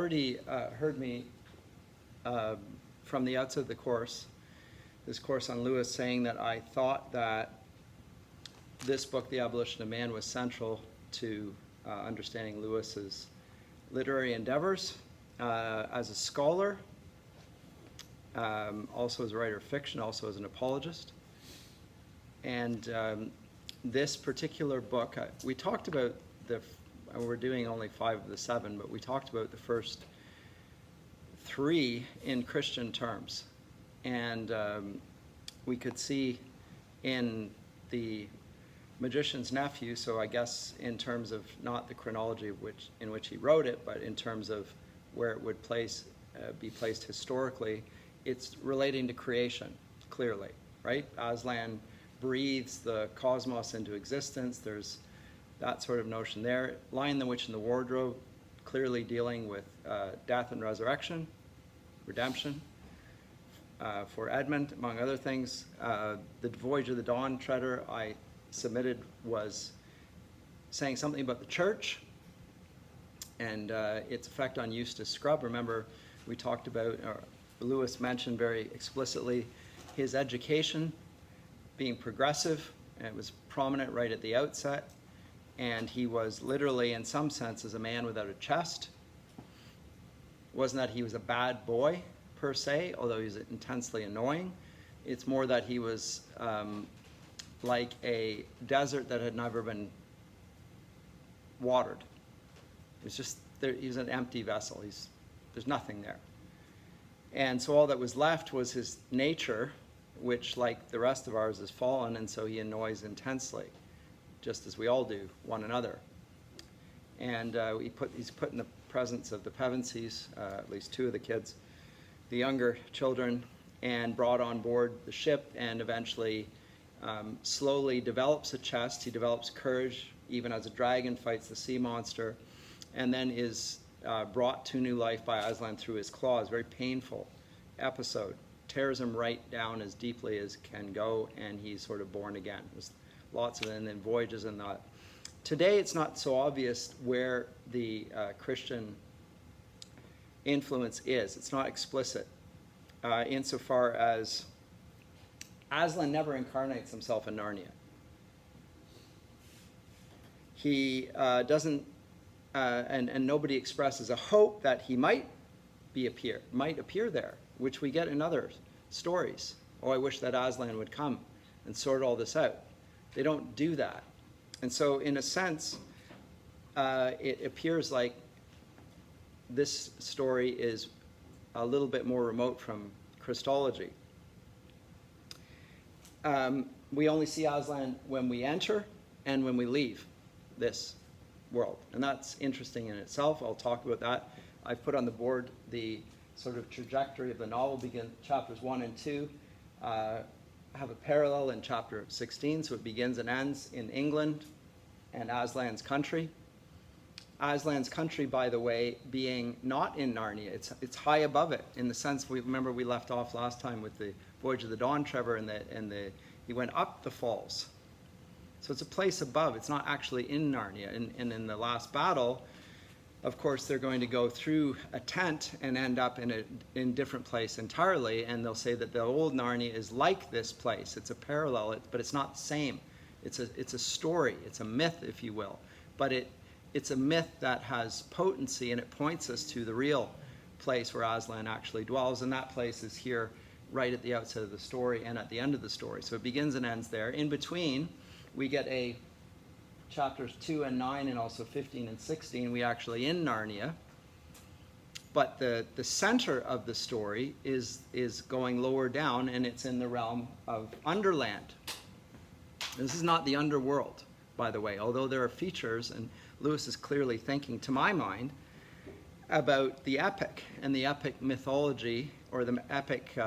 already heard me from the outset of the course, this course on Lewis, saying that I thought that this book, The Abolition of Man, was central to understanding Lewis's literary endeavors as a scholar, also as a writer of fiction, also as an apologist. And this particular book, we talked about we're doing only 5 of the 7, but we talked about the first 3 in Christian terms. And we could see in the Magician's Nephew, so I guess in terms of not the chronology in which he wrote it, but in terms of where it would be placed historically, it's relating to creation, clearly, right? Aslan breathes the cosmos into existence. There's that sort of notion there. Lion, the Witch, and the Wardrobe, clearly dealing with death and resurrection, redemption for Edmund, among other things. The Voyage of the Dawn Treader I submitted was saying something about the church and its effect on Eustace Scrubb. Remember, we talked about, Lewis mentioned very explicitly his education being progressive, and it was prominent right at the outset. And he was literally, in some senses, a man without a chest. It wasn't that he was a bad boy, per se, although he was intensely annoying. It's more that he was like a desert that had never been watered. It was just, he was an empty vessel. There's nothing there. And so all that was left was his nature, which, like the rest of ours, is fallen, and so he annoys intensely, just as we all do one another. And he's put in the presence of the Pevensies, at least 2 of the kids, the younger children, and brought on board the ship, and eventually slowly develops a chest. He develops courage, even as a dragon fights the sea monster, and then is brought to new life by Aslan through his claws. Very painful episode. Tears him right down as deeply as can go, and he's sort of born again. There's lots of it, and then voyages and that. Today, it's not so obvious where the Christian influence is. It's not explicit insofar as Aslan never incarnates himself in Narnia. He doesn't, and nobody expresses a hope that he might appear there, which we get in other stories. Oh, I wish that Aslan would come and sort all this out. They don't do that. And so, in a sense, it appears like this story is a little bit more remote from Christology. We only see Aslan when we enter and when we leave this world. And that's interesting in itself. I'll talk about that. I've put on the board the sort of trajectory of the novel. Chapters 1 and 2 have a parallel in chapter 16, so it begins and ends in England and Aslan's country. Aslan's country, by the way, being not in Narnia. It's high above it, in the sense, remember we left off last time with the Voyage of the Dawn Treader, and he went up the falls. So it's a place above. It's not actually in Narnia. And in the last battle, of course, they're going to go through a tent and end up in a different place entirely, and they'll say that the old Narnia is like this place. It's a parallel, but it's not the same. It's a story. It's a myth, if you will. But it's a myth that has potency, and it points us to the real place where Aslan actually dwells, and that place is here right at the outset of the story and at the end of the story. So it begins and ends there. In between, we get chapters 2 and 9 and also 15 and 16, we actually in Narnia. But the center of the story is going lower down, and it's in the realm of Underland. This is not the underworld, by the way, although there are features, and Lewis is clearly thinking, to my mind, about the epic and the epic mythology, or the epic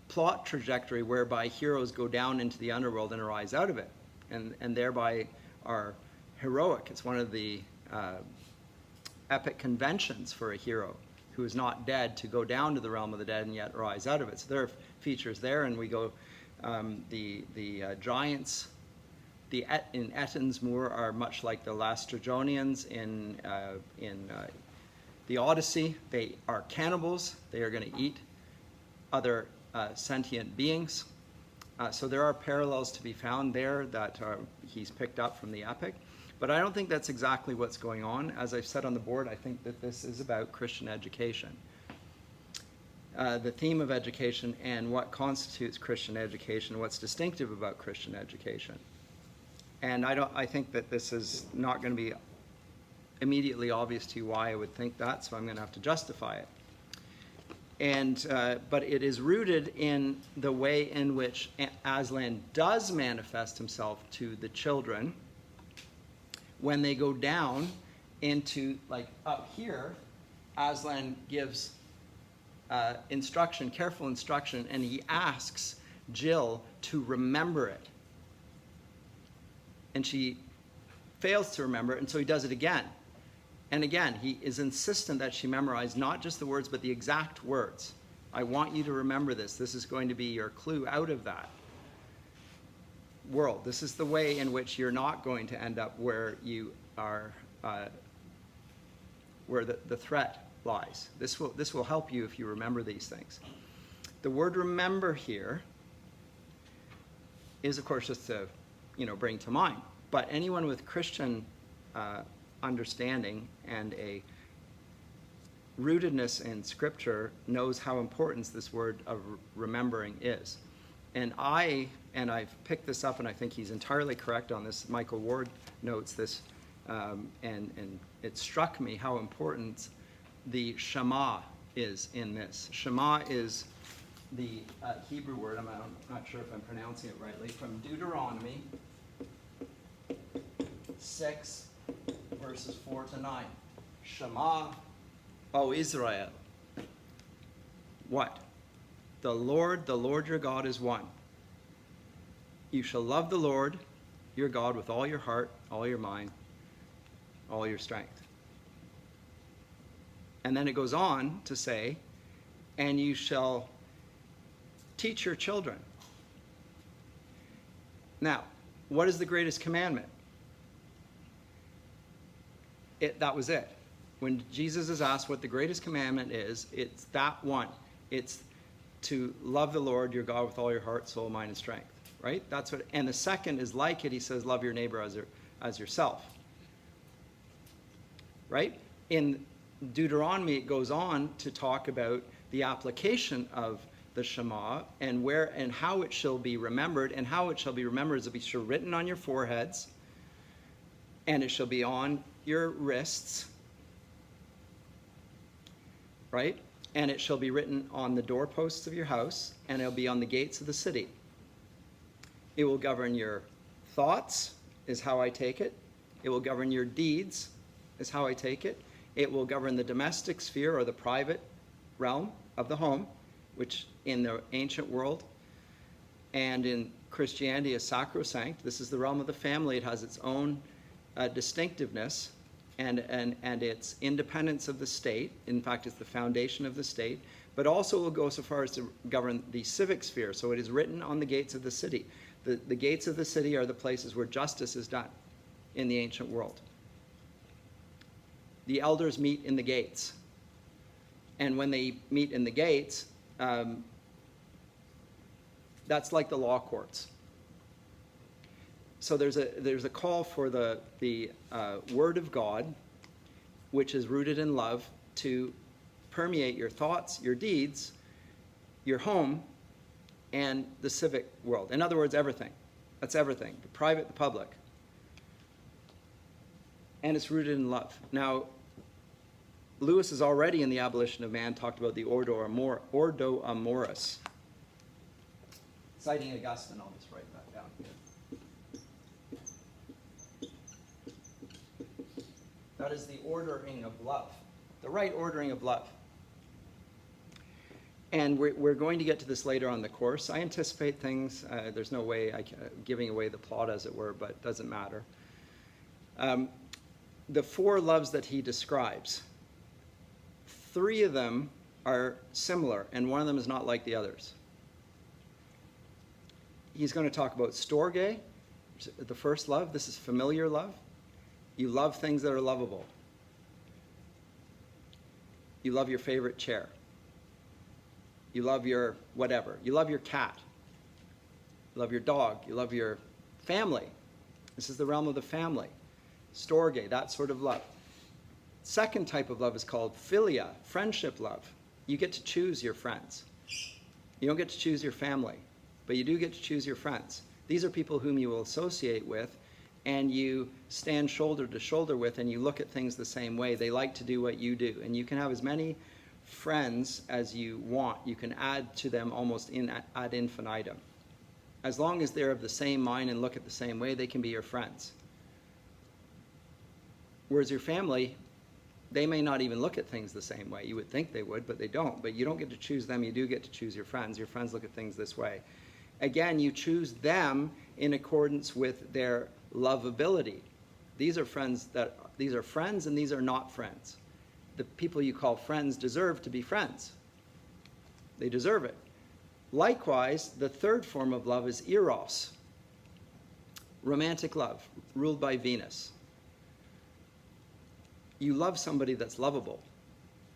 plot trajectory whereby heroes go down into the underworld and arise out of it, and thereby are heroic. It's one of the epic conventions for a hero who is not dead to go down to the realm of the dead and yet rise out of it. So there are features there, and we go, the giants in Ettin's Moor are much like the Lastrygonians in the Odyssey, they are cannibals. They are going to eat other sentient beings. So there are parallels to be found there that he's picked up from the epic. But I don't think that's exactly what's going on. As I've said on the board, I think that this is about Christian education. The theme of education and what constitutes Christian education, what's distinctive about Christian education. And I think that this is not going to be immediately obvious to you why I would think that, so I'm going to have to justify it. And but it is rooted in the way in which Aslan does manifest himself to the children when they go down into, like up here, Aslan gives instruction, careful instruction, and he asks Jill to remember it. And she fails to remember it, and so he does it again. And again, he is insistent that she memorize not just the words, but the exact words. I want you to remember this. This is going to be your clue out of that world. This is the way in which you're not going to end up where you are, where the threat lies. This will help you if you remember these things. The word remember here is, of course, just to, bring to mind. But anyone with Christian understanding and a rootedness in Scripture knows how important this word of remembering is. And I've picked this up, and I think he's entirely correct on this. Michael Ward notes this, and it struck me how important the Shema is in this. Shema is the Hebrew word, I'm not sure if I'm pronouncing it rightly, from Deuteronomy 6, verses 4 to 9. Shema, O Israel. What? The Lord your God is one. You shall love the Lord your God with all your heart, all your mind, all your strength. And then it goes on to say, and you shall teach your children. Now, what is the greatest commandment? That was it. When Jesus is asked what the greatest commandment is, it's that one. It's to love the Lord your God with all your heart, soul, mind, and strength. Right? That's what. And the second is like it. He says, love your neighbor as yourself. Right? In Deuteronomy, it goes on to talk about the application of the Shema and where and how it shall be remembered. And how it shall be remembered is to be written on your foreheads, and it shall be on your wrists, right? And it shall be written on the doorposts of your house, and it'll be on the gates of the city. It will govern your thoughts, is how I take it. It will govern your deeds, is how I take it. It will govern the domestic sphere or the private realm of the home, which in the ancient world and in Christianity is sacrosanct. This is the realm of the family. It has its own distinctiveness and its independence of the state. In fact, it's the foundation of the state. But also will go so far as to govern the civic sphere. So it is written on the gates of the city. The gates of the city are the places where justice is done in the ancient world. The elders meet in the gates. And when they meet in the gates, that's like the law courts. So there's a call for the Word of God, which is rooted in love, to permeate your thoughts, your deeds, your home, and the civic world. In other words, everything. That's everything. The private, the public. And it's rooted in love. Now, Lewis has already in the Abolition of Man talked about the ordo amoris. Citing Augustine, I'll just write that down here. That is the ordering of love, the right ordering of love. And we're going to get to this later on in the course. I anticipate things. There's no way giving away the plot, as it were, but it doesn't matter. The four loves that he describes, 3 of them are similar, and one of them is not like the others. He's going to talk about storge, the first love. This is familiar love. You love things that are lovable. You love your favorite chair. You love your whatever. You love your cat. You love your dog. You love your family. This is the realm of the family. Storge, that sort of love. Second type of love is called philia, friendship love. You get to choose your friends. You don't get to choose your family, but you do get to choose your friends. These are people whom you will associate with, and you stand shoulder to shoulder with, and you look at things the same way. They like to do what you do, and you can have as many friends as you want. You can add to them almost ad infinitum. As long as they're of the same mind and look at the same way, they can be your friends. Whereas your family, they may not even look at things the same way. You would think they would, but they don't. But you don't get to choose them. You do get to choose your friends. Your friends look at things this way. Again, you choose them in accordance with their lovability. These are friends and these are not friends. The people you call friends deserve to be friends. They deserve it. Likewise, the third form of love is eros, romantic love, ruled by Venus. You love somebody that's lovable.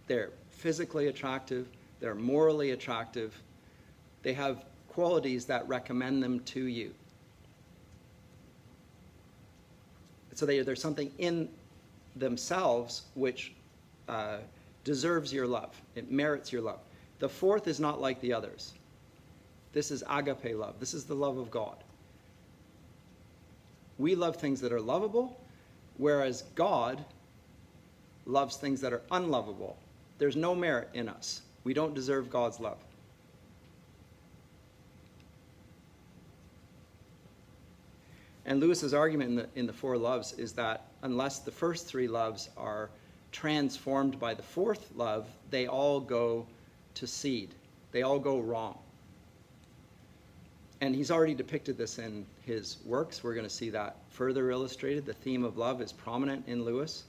They're physically attractive, they're morally attractive, they have qualities that recommend them to you. So there's something in themselves which deserves your love. It merits your love. The fourth is not like the others. This is agape love. This is the love of God. We love things that are lovable, whereas God loves things that are unlovable. There's no merit in us. We don't deserve God's love. And Lewis's argument in the four loves is that unless the first three loves are transformed by the fourth love, they all go to seed. They all go wrong. And he's already depicted this in his works. We're going to see that further illustrated. The theme of love is prominent in Lewis.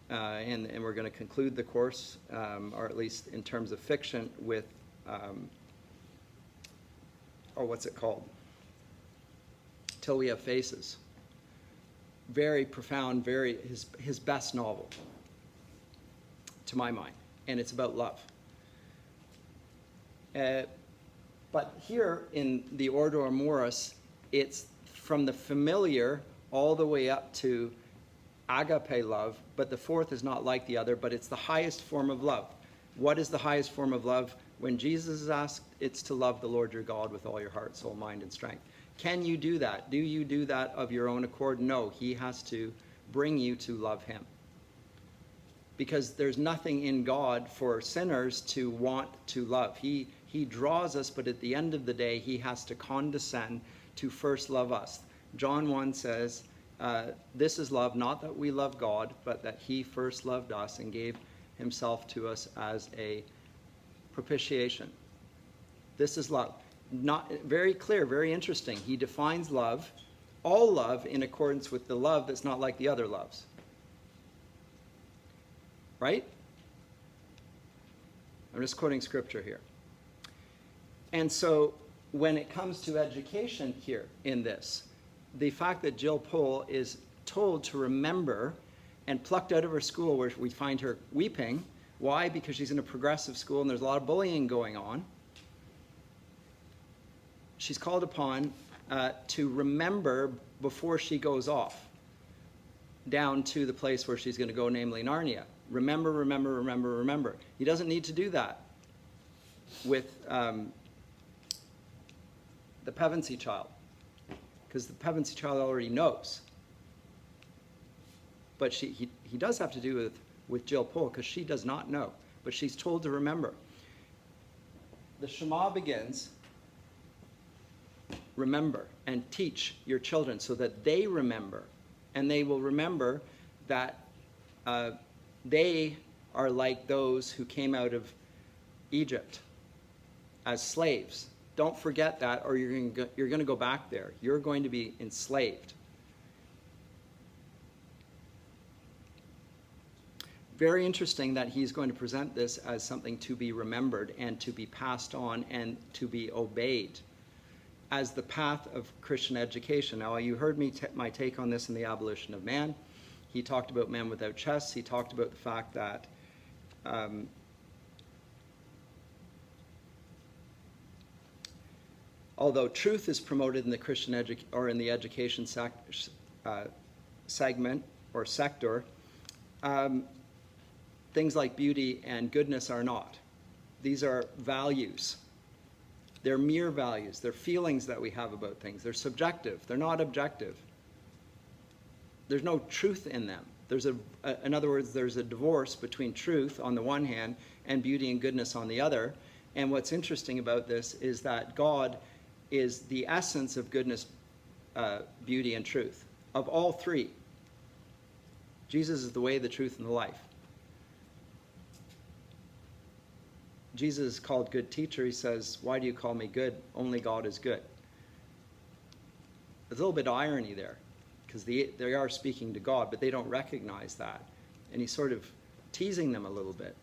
And we're going to conclude the course, or at least in terms of fiction, with, what's it called? Till We Have Faces. Very profound, his best novel, to my mind. And it's about love. But here in the Ordo Amoris, it's from the familiar all the way up to agape love, but the fourth is not like the other, but it's the highest form of love. What is the highest form of love? When Jesus is asked, it's to love the Lord your God with all your heart, soul, mind, and strength. Can you do that? Do you do that of your own accord? No, he has to bring you to love him. Because there's nothing in God for sinners to want to love. He draws us, but at the end of the day, he has to condescend to first love us. John 1 says, this is love, not that we love God, but that he first loved us and gave himself to us as a propitiation. This is love. Not very clear, very interesting. He defines love, all love, in accordance with the love that's not like the other loves. Right? I'm just quoting scripture here. And so when it comes to education here in this, the fact that Jill Pohl is told to remember and plucked out of her school where we find her weeping. Why? Because she's in a progressive school and there's a lot of bullying going on. She's called upon to remember before she goes off down to the place where she's going to go, namely Narnia. Remember, remember, remember, remember. He doesn't need to do that with the Pevensey child, because the Pevensey child already knows. But he does have to do with Jill Pohl, because she does not know, but she's told to remember. The Shema begins, remember, and teach your children so that they remember, and they will remember that they are like those who came out of Egypt as slaves. Don't forget that, or you're going to go back there. You're going to be enslaved. Very interesting that he's going to present this as something to be remembered and to be passed on and to be obeyed as the path of Christian education. Now, you heard my take on this in the Abolition of Man. He talked about men without chests. He talked about the fact that although truth is promoted in the Christian in the education segment or sector, things like beauty and goodness are not. These are values. They're mere values. They're feelings that we have about things. They're subjective. They're not objective. There's no truth in them. In other words, there's a divorce between truth on the one hand and beauty and goodness on the other. And what's interesting about this is that God is the essence of goodness, beauty, and truth, of all three. Jesus is the way, the truth, and the life. Jesus is called good teacher. He says, why do you call me good? Only God is good. There's a little bit of irony there, because they are speaking to God, but they don't recognize that. And he's sort of teasing them a little bit.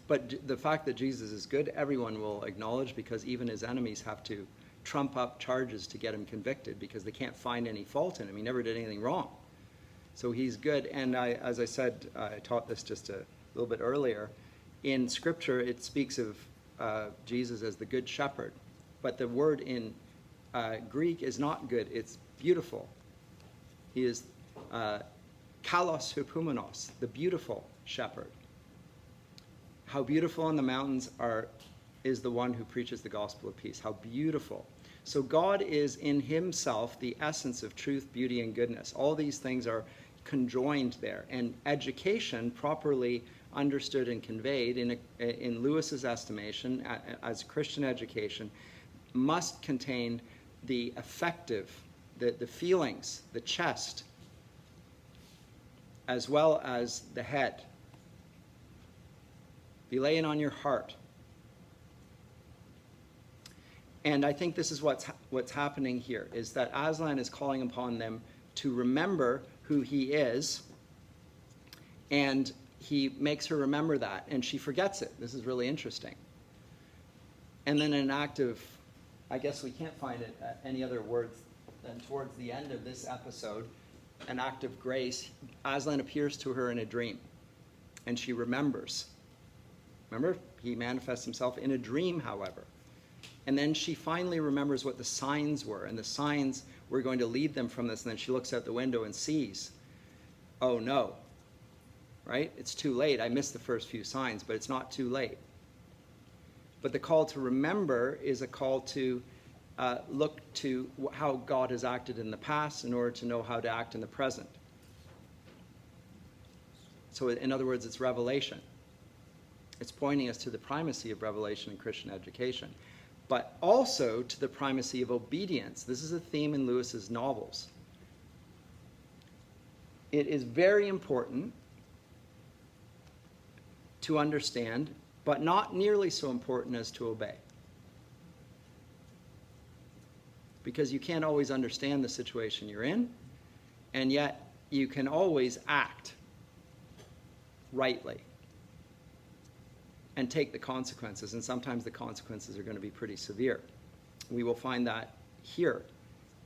But the fact that Jesus is good, everyone will acknowledge, because even his enemies have to trump up charges to get him convicted, because they can't find any fault in him. He never did anything wrong. So he's good. And as I said, I taught this just a little bit earlier. In Scripture, it speaks of Jesus as the good shepherd. But the word in Greek is not good, it's beautiful. He is kalos hupumenos, the beautiful shepherd. How beautiful in the mountains is the one who preaches the gospel of peace. How beautiful. So God is in himself the essence of truth, beauty, and goodness. All these things are conjoined there. And education, properly understood and conveyed in Lewis's estimation as Christian education, must contain the affective, the feelings, the chest, as well as the head. Be laying on your heart. And I think this is what's happening here, is that Aslan is calling upon them to remember who he is, and he makes her remember that, and she forgets it. This is really interesting. And then an act of, I guess we can't find it any other words than towards the end of this episode, an act of grace, Aslan appears to her in a dream, and she remembers. Remember, he manifests himself in a dream, however. And then she finally remembers what the signs were, and the signs were going to lead them from this, and then she looks out the window and sees, oh no, right? It's too late. I missed the first few signs, but it's not too late. But the call to remember is a call to look to how God has acted in the past in order to know how to act in the present. So in other words, it's revelation. It's pointing us to the primacy of revelation in Christian education, but also to the primacy of obedience. This is a theme in Lewis's novels. It is very important to understand, but not nearly so important as to obey. Because you can't always understand the situation you're in, and yet you can always act rightly and take the consequences, and sometimes the consequences are going to be pretty severe. We will find that here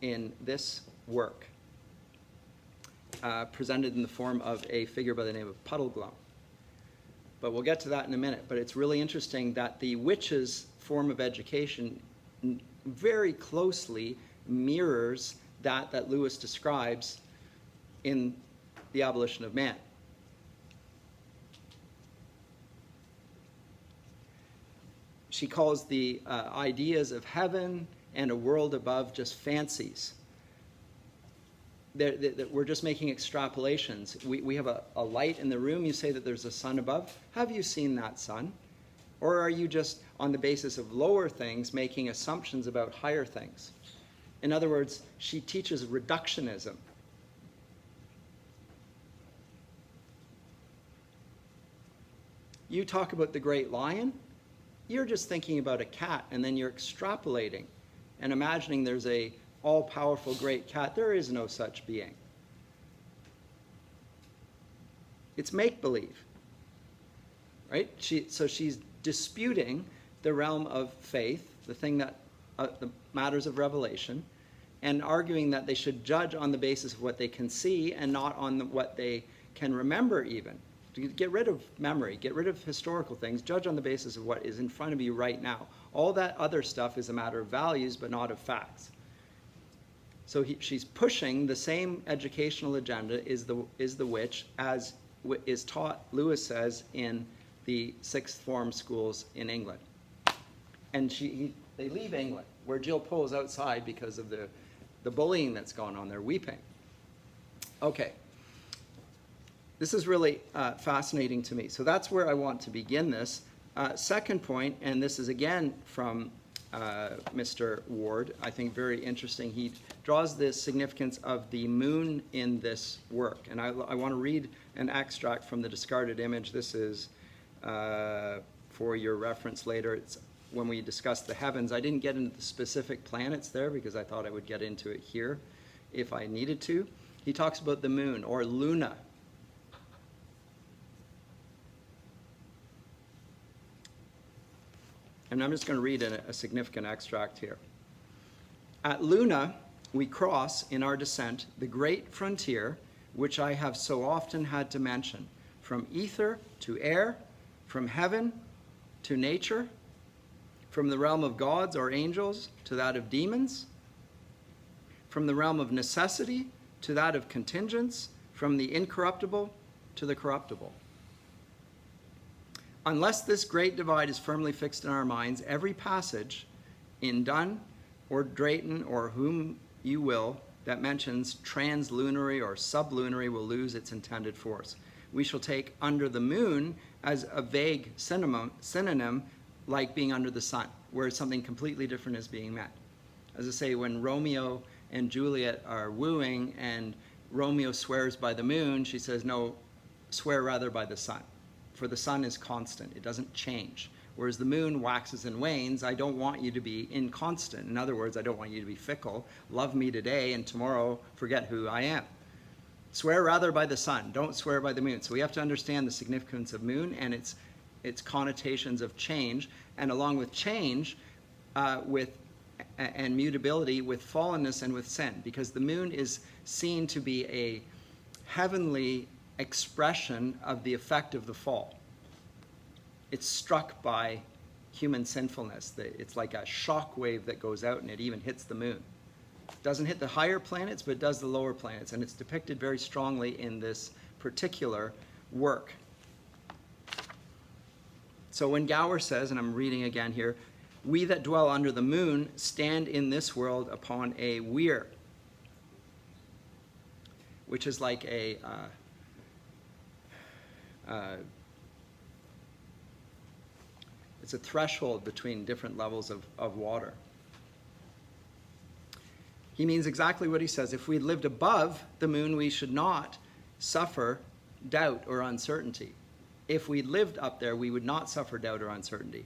in this work, presented in the form of a figure by the name of Puddleglum. But we'll get to that in a minute. But it's really interesting that the witches' form of education very closely mirrors that Lewis describes in The Abolition of Man. She calls the ideas of heaven and a world above just fancies. We're just making extrapolations. We have a light in the room. You say that there's a sun above. Have you seen that sun? Or are you just, on the basis of lower things, making assumptions about higher things? In other words, she teaches reductionism. You talk about the great lion. You're just thinking about a cat, and then you're extrapolating and imagining there's a all-powerful great cat. There is no such being. It's make-believe, right? So she's disputing the realm of faith, the thing that, the matters of revelation, and arguing that they should judge on the basis of what they can see and not on what they can remember even. Get rid of memory, get rid of historical things, judge on the basis of what is in front of you right now. All that other stuff is a matter of values, but not of facts. So she's pushing the same educational agenda is the which, as is taught, Lewis says, in the sixth form schools in England. And they leave England, where Jill pulls outside because of the bullying that's going on there, weeping. Okay. This is really fascinating to me. So that's where I want to begin this. Second point, and this is again from Mr. Ward, I think very interesting. He draws the significance of the moon in this work. And I want to read an extract from the discarded image. This is for your reference later. It's when we discuss the heavens. I didn't get into the specific planets there because I thought I would get into it here if I needed to. He talks about the moon, or Luna. And I'm just going to read a significant extract here. At Luna, we cross in our descent the great frontier, which I have so often had to mention, from ether to air, from heaven to nature, from the realm of gods or angels to that of demons, from the realm of necessity to that of contingence, from the incorruptible to the corruptible. Unless this great divide is firmly fixed in our minds, every passage in Donne or Drayton or whom you will that mentions translunary or sublunary will lose its intended force. We shall take under the moon as a vague synonym like being under the sun, where something completely different is being met. As I say, when Romeo and Juliet are wooing and Romeo swears by the moon, she says, no, swear rather by the sun. For the sun is constant, it doesn't change. Whereas the moon waxes and wanes, I don't want you to be inconstant. In other words, I don't want you to be fickle. Love me today and tomorrow forget who I am. Swear rather by the sun, don't swear by the moon. So we have to understand the significance of moon and its connotations of change, and along with change, and mutability, with fallenness and with sin, because the moon is seen to be a heavenly expression of the effect of the fall. It's struck by human sinfulness. It's like a shock wave that goes out and it even hits the moon. It doesn't hit the higher planets, but it does the lower planets, and it's depicted very strongly in this particular work. So when Gower says, and I'm reading again here, we that dwell under the moon stand in this world upon a weir, which is like it's a threshold between different levels of water. He means exactly what he says. If we lived above the moon, we should not suffer doubt or uncertainty. If we lived up there, we would not suffer doubt or uncertainty.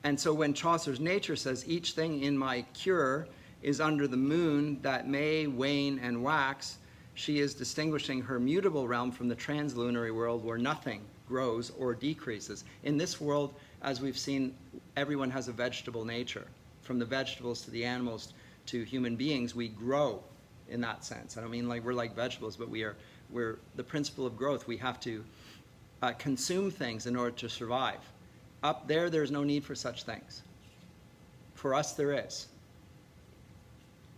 And so when Chaucer's nature says, each thing in my cure is under the moon that may wane and wax, she is distinguishing her mutable realm from the translunary world where nothing grows or decreases. In this world, as we've seen, everyone has a vegetable nature. From the vegetables to the animals to human beings, we grow in that sense. I don't mean like we're like vegetables, but we're the principle of growth. We have to consume things in order to survive. Up there, there's no need for such things. For us, there is.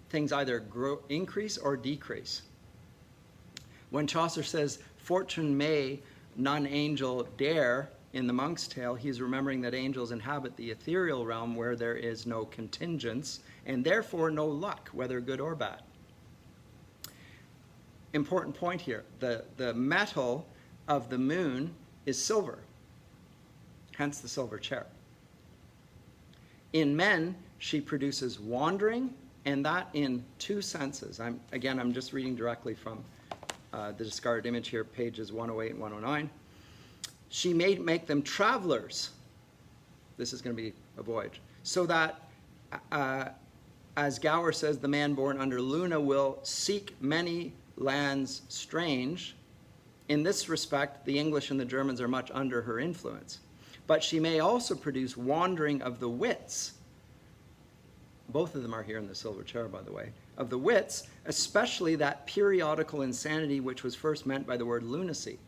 Things either increase or decrease. When Chaucer says, fortune may none angel dare, in the Monk's Tale, he's remembering that angels inhabit the ethereal realm where there is no contingence, and therefore no luck, whether good or bad. Important point here, the metal of the moon is silver, hence the silver chair. In men, she produces wandering, and that in two senses. I'm just reading directly from the discarded image here, pages 108 and 109. She may make them travelers. This is going to be a voyage. So that, as Gower says, the man born under Luna will seek many lands strange. In this respect, the English and the Germans are much under her influence. But she may also produce wandering of the wits. Both of them are here in the silver chair, by the way. Of the wits, especially that periodical insanity which was first meant by the word lunacy.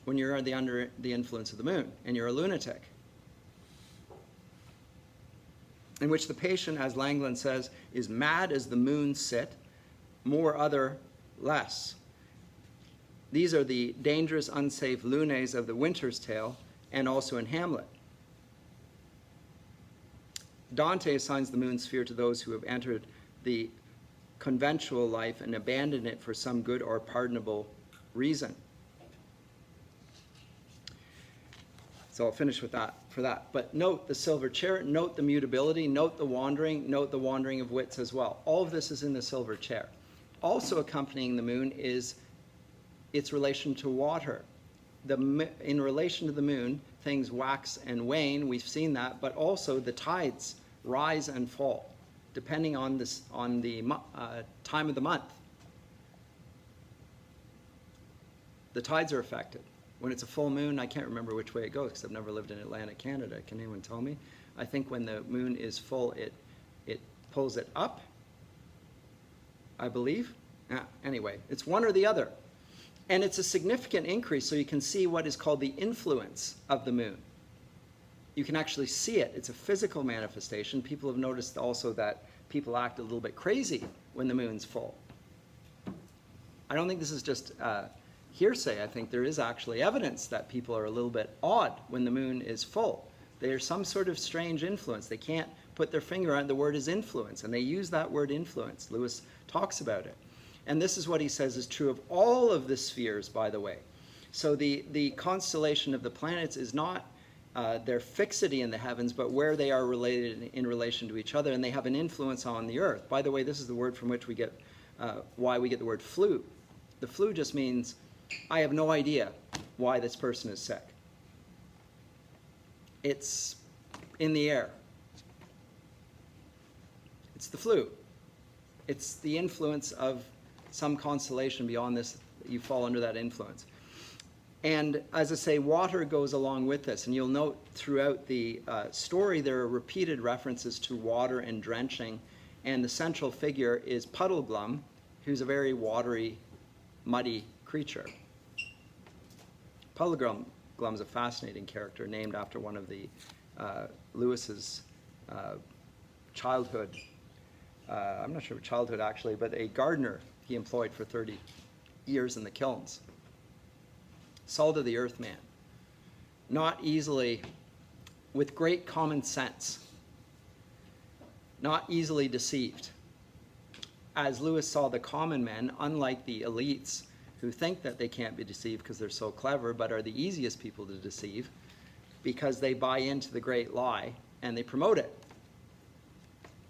when you're under the influence of the moon and you're a lunatic. In which the patient, as Langland says, is mad as the moon sit, more other less. These are the dangerous, unsafe lunes of the Winter's Tale, and also in Hamlet. Dante assigns the moon sphere to those who have entered the conventual life and abandoned it for some good or pardonable reason. So I'll finish with that for that. But note the silver chair, note the mutability, note the wandering of wits as well. All of this is in the silver chair. Also accompanying the moon is its relation to water. In relation to the moon, things wax and wane, we've seen that, but also the tides rise and fall, depending on the time of the month. The tides are affected. When it's a full moon, I can't remember which way it goes because I've never lived in Atlantic Canada. Can anyone tell me? I think when the moon is full, it pulls it up, I believe. Anyway, it's one or the other. And it's a significant increase, so you can see what is called the influence of the moon. You can actually see it. It's a physical manifestation. People have noticed also that people act a little bit crazy when the moon's full. I don't think this is just hearsay. I think there is actually evidence that people are a little bit odd when the moon is full. There's some sort of strange influence. They can't put their finger on it. The word is influence, and they use that word influence. Lewis talks about it. And this is what he says is true of all of the spheres, by the way. So the constellation of the planets is not their fixity in the heavens, but where they are related in relation to each other, and they have an influence on the earth. By the way, this is the word from which we get, why we get the word flu. The flu just means, I have no idea why this person is sick. It's in the air. It's the flu. It's the influence of some constellation beyond this. You fall under that influence. And as I say, water goes along with this. And you'll note throughout the story there are repeated references to water and drenching. And the central figure is Puddleglum, who's a very watery, muddy creature. Puddleglum's a fascinating character named after one of the Lewis's childhood, I'm not sure childhood actually, but a gardener he employed for 30 years in the kilns. Salt of the earth man. Not easily, with great common sense. Not easily deceived. As Lewis saw the common men, unlike the elites who think that they can't be deceived because they're so clever, but are the easiest people to deceive because they buy into the great lie and they promote it.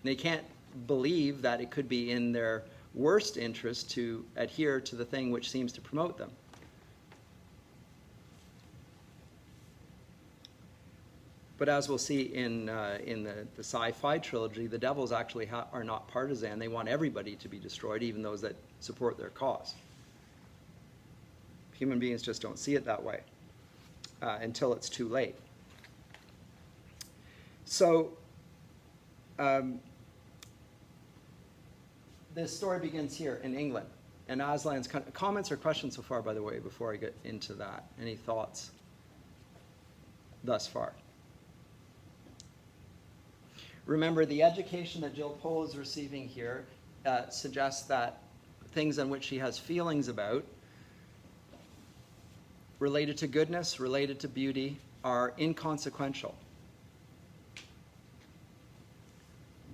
They can't believe that it could be in their worst interest to adhere to the thing which seems to promote them. But as we'll see in the sci-fi trilogy, the devils actually are not partisan. They want everybody to be destroyed, even those that support their cause. Human beings just don't see it that way until it's too late. So this story begins here in England. And Aslan's comments or questions so far, by the way, before I get into that. Any thoughts thus far? Remember, the education that Jill Pole is receiving here suggests that things on which she has feelings about, related to goodness, related to beauty, are inconsequential.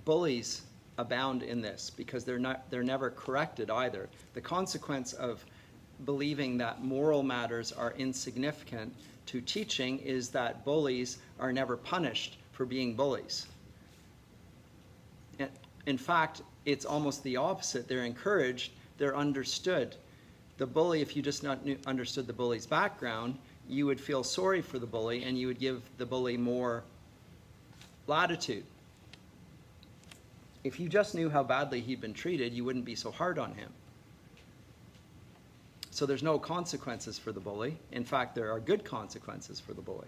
Bullies abound in this because they're never corrected either. The consequence of believing that moral matters are insignificant to teaching is that bullies are never punished for being bullies. In fact, it's almost the opposite. They're encouraged, they're understood. The bully, if you just not understood the bully's background, you would feel sorry for the bully and you would give the bully more latitude. If you just knew how badly he'd been treated, you wouldn't be so hard on him. So there's no consequences for the bully. In fact, there are good consequences for the bully.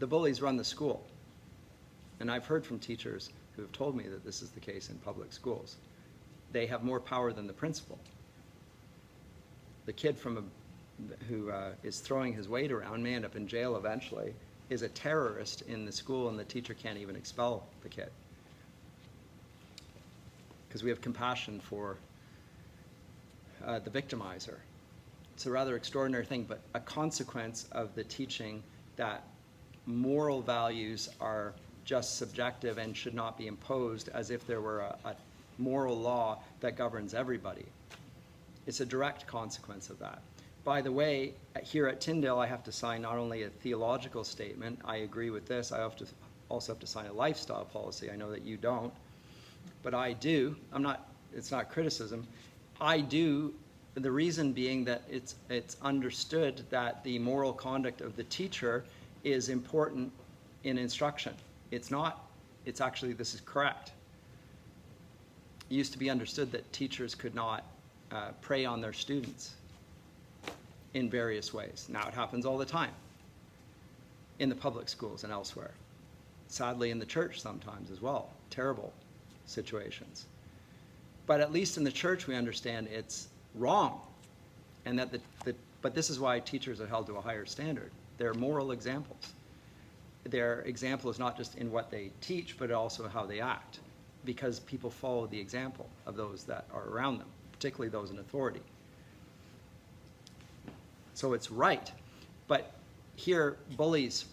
The bullies run the school. And I've heard from teachers who have told me that this is the case in public schools. They have more power than the principal. The kid from who is throwing his weight around, may end up in jail eventually, is a terrorist in the school, and the teacher can't even expel the kid. Because we have compassion for the victimizer. It's a rather extraordinary thing, but a consequence of the teaching that moral values are just subjective and should not be imposed as if there were a moral law that governs everybody. It's a direct consequence of that. By the way, here at Tyndale, I have to sign not only a theological statement, I agree with this, I also have to sign a lifestyle policy. I know that you don't, but I do. It's not criticism. I do, the reason being that it's understood that the moral conduct of the teacher is important in instruction. It's not, it's actually, this is correct. It used to be understood that teachers could not prey on their students in various ways. Now it happens all the time in the public schools and elsewhere. Sadly, in the church sometimes as well. Terrible situations. But at least in the church we understand it's wrong, and that but this is why teachers are held to a higher standard. They're moral examples. Their example is not just in what they teach, but also how they act, because people follow the example of those that are around them, particularly those in authority. So it's right. But here, bullies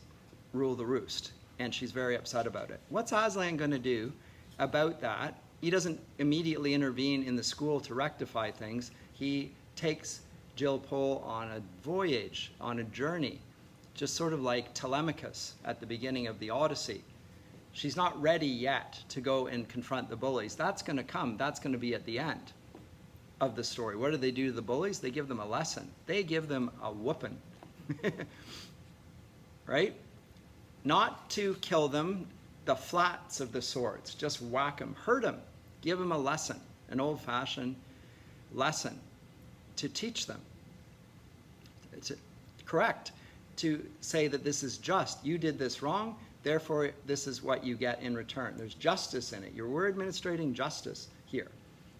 rule the roost, and she's very upset about it. What's Aslan going to do about that? He doesn't immediately intervene in the school to rectify things. He takes Jill Pole on a voyage, on a journey, just sort of like Telemachus at the beginning of the Odyssey. She's not ready yet to go and confront the bullies. That's going to come. That's going to be at the end of the story. What do they do to the bullies? They give them a lesson. They give them a whooping. Right? Not to kill them, the flats of the swords. Just whack them, hurt them, give them a lesson, an old-fashioned lesson to teach them. It's correct to say that this is just. You did this wrong, therefore this is what you get in return. There's justice in it. We're administrating justice here.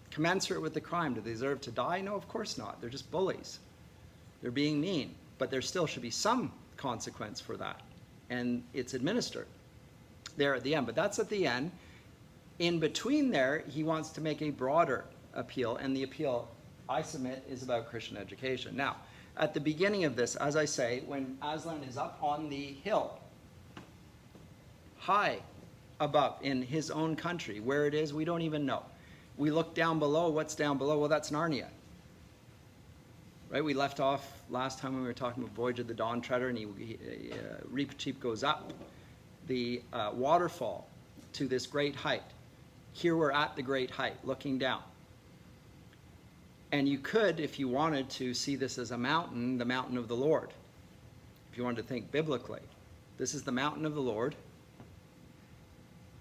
Commensurate with the crime. Do they deserve to die? No, of course not. They're just bullies. They're being mean. But there still should be some consequence for that. And it's administered there at the end. But that's at the end. In between there, he wants to make a broader appeal. And the appeal, I submit, is about Christian education. Now, at the beginning of this, as I say, when Aslan is up on the hill, high above in his own country, where it is, we don't even know. We look down below. What's down below? Well, that's Narnia. Right? We left off last time when we were talking about Voyage of the Dawn Treader, and Reepicheep goes up the waterfall to this great height. Here we're at the great height, looking down. And you could, if you wanted to, see this as a mountain, the mountain of the Lord. If you wanted to think biblically. This is the mountain of the Lord,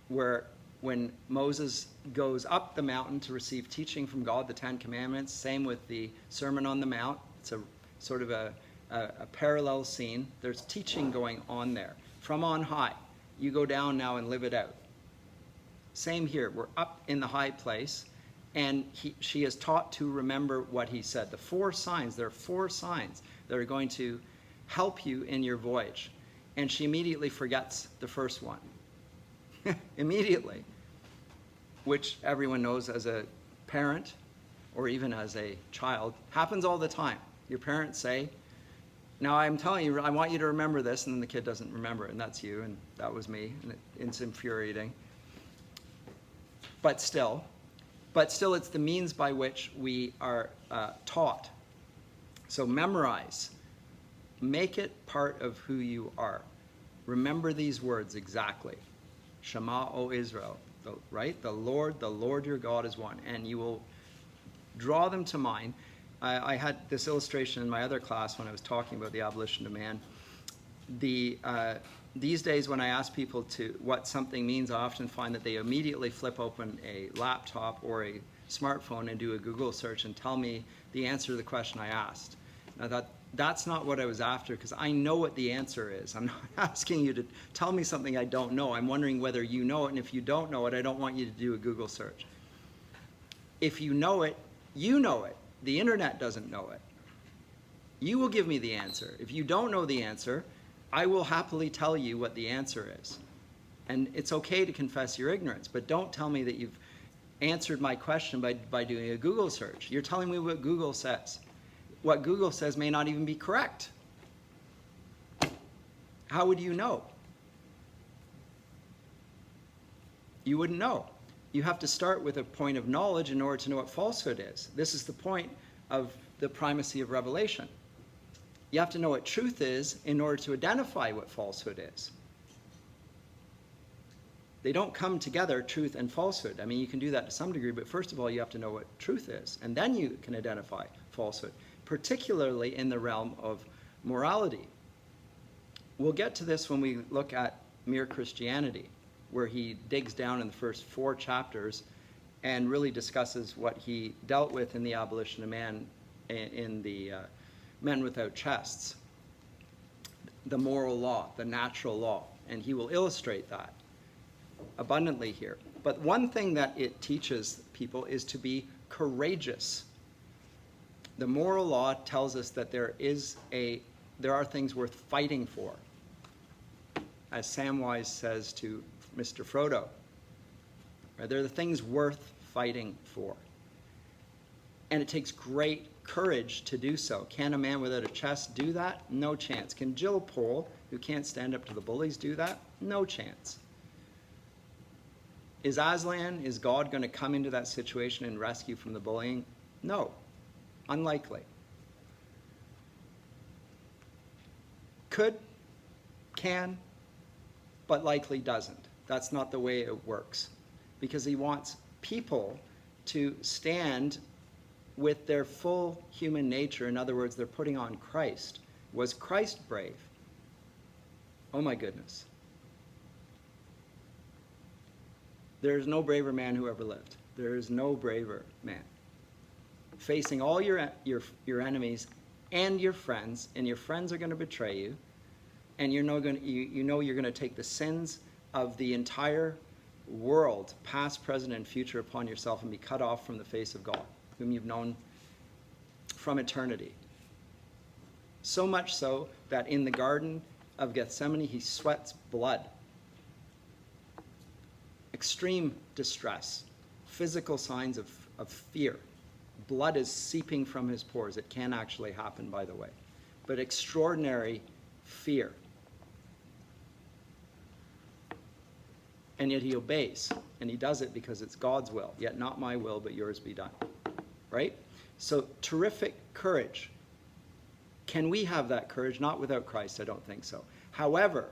where when Moses goes up the mountain to receive teaching from God, the Ten Commandments, same with the Sermon on the Mount. It's a sort of a parallel scene. There's teaching going on there. From on high, you go down now and live it out. Same here. We're up in the high place, and she is taught to remember what he said. The 4 signs, there are 4 signs that are going to help you in your voyage. And she immediately forgets the first one. Immediately, which everyone knows as a parent or even as a child, happens all the time. Your parents say, now I'm telling you, I want you to remember this, and then the kid doesn't remember it, and that's you, and that was me, and it's infuriating. But still, it's the means by which we are taught. So memorize. Make it part of who you are. Remember these words exactly. Shema, O Israel, right? The Lord your God is one. And you will draw them to mind. I had this illustration in my other class when I was talking about the abolition of man. These days when I ask people what something means, I often find that they immediately flip open a laptop or a smartphone and do a Google search and tell me the answer to the question I asked. And I thought, that's not what I was after, because I know what the answer is. I'm not asking you to tell me something I don't know. I'm wondering whether you know it, and if you don't know it, I don't want you to do a Google search. If you know it, you know it. The internet doesn't know it. You will give me the answer. If you don't know the answer, I will happily tell you what the answer is. And it's okay to confess your ignorance, but don't tell me that you've answered my question by doing a Google search. You're telling me what Google says. What Google says may not even be correct. How would you know? You wouldn't know. You have to start with a point of knowledge in order to know what falsehood is. This is the point of the primacy of revelation. You have to know what truth is in order to identify what falsehood is. They don't come together, truth and falsehood. I mean, you can do that to some degree, but first of all, you have to know what truth is, and then you can identify falsehood, particularly in the realm of morality. We'll get to this when we look at Mere Christianity, where he digs down in the first 4 chapters and really discusses what he dealt with in the Abolition of Man, in the Men Without Chests, the moral law, the natural law, and he will illustrate that abundantly here. But one thing that it teaches people is to be courageous. The moral law tells us that there are things worth fighting for, as Samwise says to Mr. Frodo. There are the things worth fighting for. And it takes great courage to do so. Can a man without a chest do that? No chance. Can Jill Pole, who can't stand up to the bullies, do that? No chance. Is Aslan, is God going to come into that situation and rescue from the bullying? No. Unlikely. Could, can, but likely doesn't. That's not the way it works. Because he wants people to stand with their full human nature. In other words, they're putting on Christ. Was Christ brave? Oh my goodness. There is no braver man who ever lived. There is no braver man. Facing all your enemies and your friends are going to betray you, and you know you're going to take the sins of the entire world, past, present, and future, upon yourself and be cut off from the face of God, whom you've known from eternity. So much so that in the Garden of Gethsemane, he sweats blood. Extreme distress, physical signs of fear. Blood is seeping from his pores. It can actually happen, by the way. But extraordinary fear. And yet he obeys, and he does it because it's God's will. Yet not my will, but yours be done. Right? So terrific courage. Can we have that courage? Not without Christ, I don't think so. However,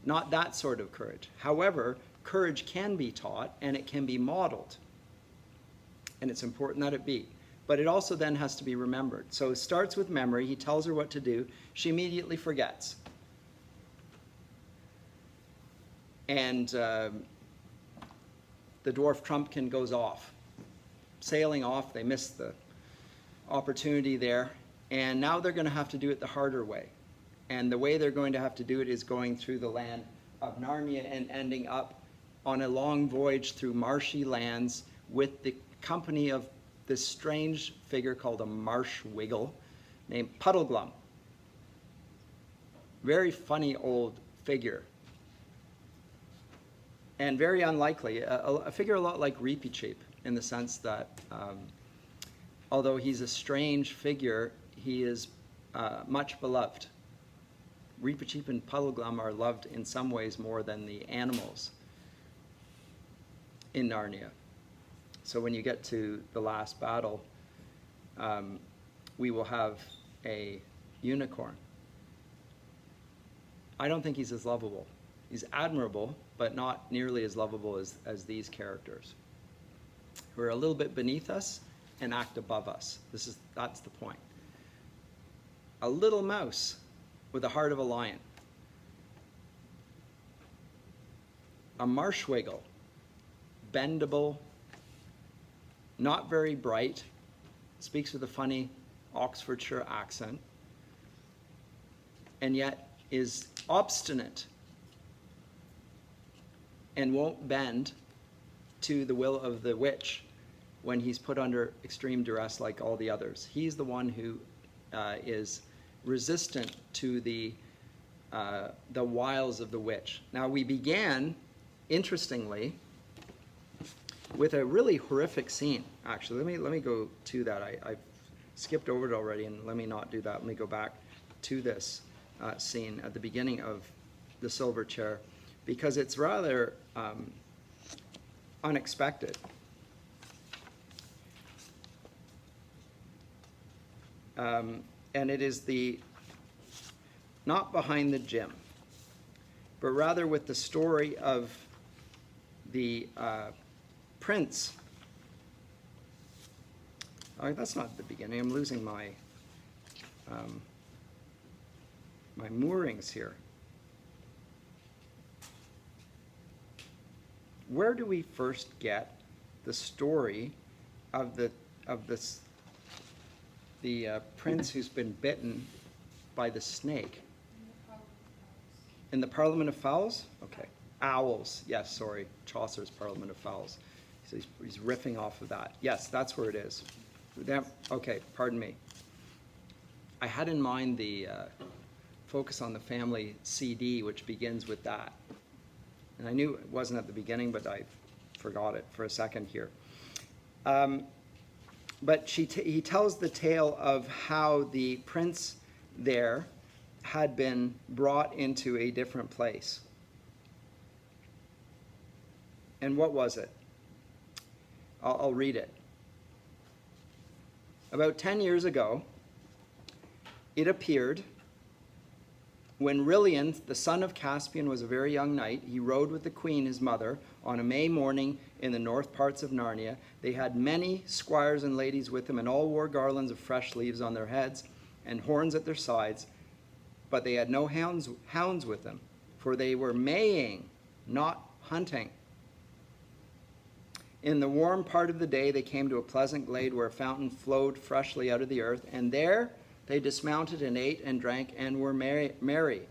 not that sort of courage. However, courage can be taught and it can be modeled. And it's important that it be. But it also then has to be remembered. So it starts with memory. He tells her what to do. She immediately forgets. And the dwarf Trumpkin goes off. Sailing off, they miss the opportunity there. And now they're going to have to do it the harder way. And the way they're going to have to do it is going through the land of Narnia and ending up on a long voyage through marshy lands with the company of this strange figure called a marsh wiggle named Puddleglum. Very funny old figure. And very unlikely, a figure a lot like Reepicheep, in the sense that although he's a strange figure, he is much beloved. Reepicheep and Puddleglum are loved in some ways more than the animals in Narnia. So when you get to the last battle, we will have a unicorn. I don't think he's as lovable. He's admirable, but not nearly as lovable as these characters, who are a little bit beneath us and act above us. That's the point. A little mouse with the heart of a lion. A marshwiggle, bendable, not very bright, speaks with a funny Oxfordshire accent, and yet is obstinate and won't bend to the will of the witch when he's put under extreme duress like all the others. He's the one who is resistant to the wiles of the witch. Now, we began, interestingly, with a really horrific scene. Actually, let me go to that. I've skipped over it already, and let me not do that. Let me go back to this scene at the beginning of the silver chair, because it's rather unexpected. And it is not behind the gym, but rather with the story of the prince. Oh, that's not the beginning. I'm losing my my moorings here. Where do we first get the story of the prince who's been bitten by the snake? In the Parliament of Fowls? Okay. Owls. Yes, sorry. Chaucer's Parliament of Fowls. So he's riffing off of that. Yes, that's where it is. Okay, pardon me. I had in mind the Focus on the Family CD, which begins with that. And I knew it wasn't at the beginning, but I forgot it for a second here. But he tells the tale of how the prince there had been brought into a different place. And what was it? I'll read it. About 10 years ago, it appeared, when Rilian, the son of Caspian, was a very young knight, he rode with the queen, his mother, on a May morning in the north parts of Narnia. They had many squires and ladies with them, and all wore garlands of fresh leaves on their heads and horns at their sides, but they had no hounds with them, for they were maying, not hunting. In the warm part of the day, they came to a pleasant glade where a fountain flowed freshly out of the earth, and there they dismounted and ate and drank and were merry.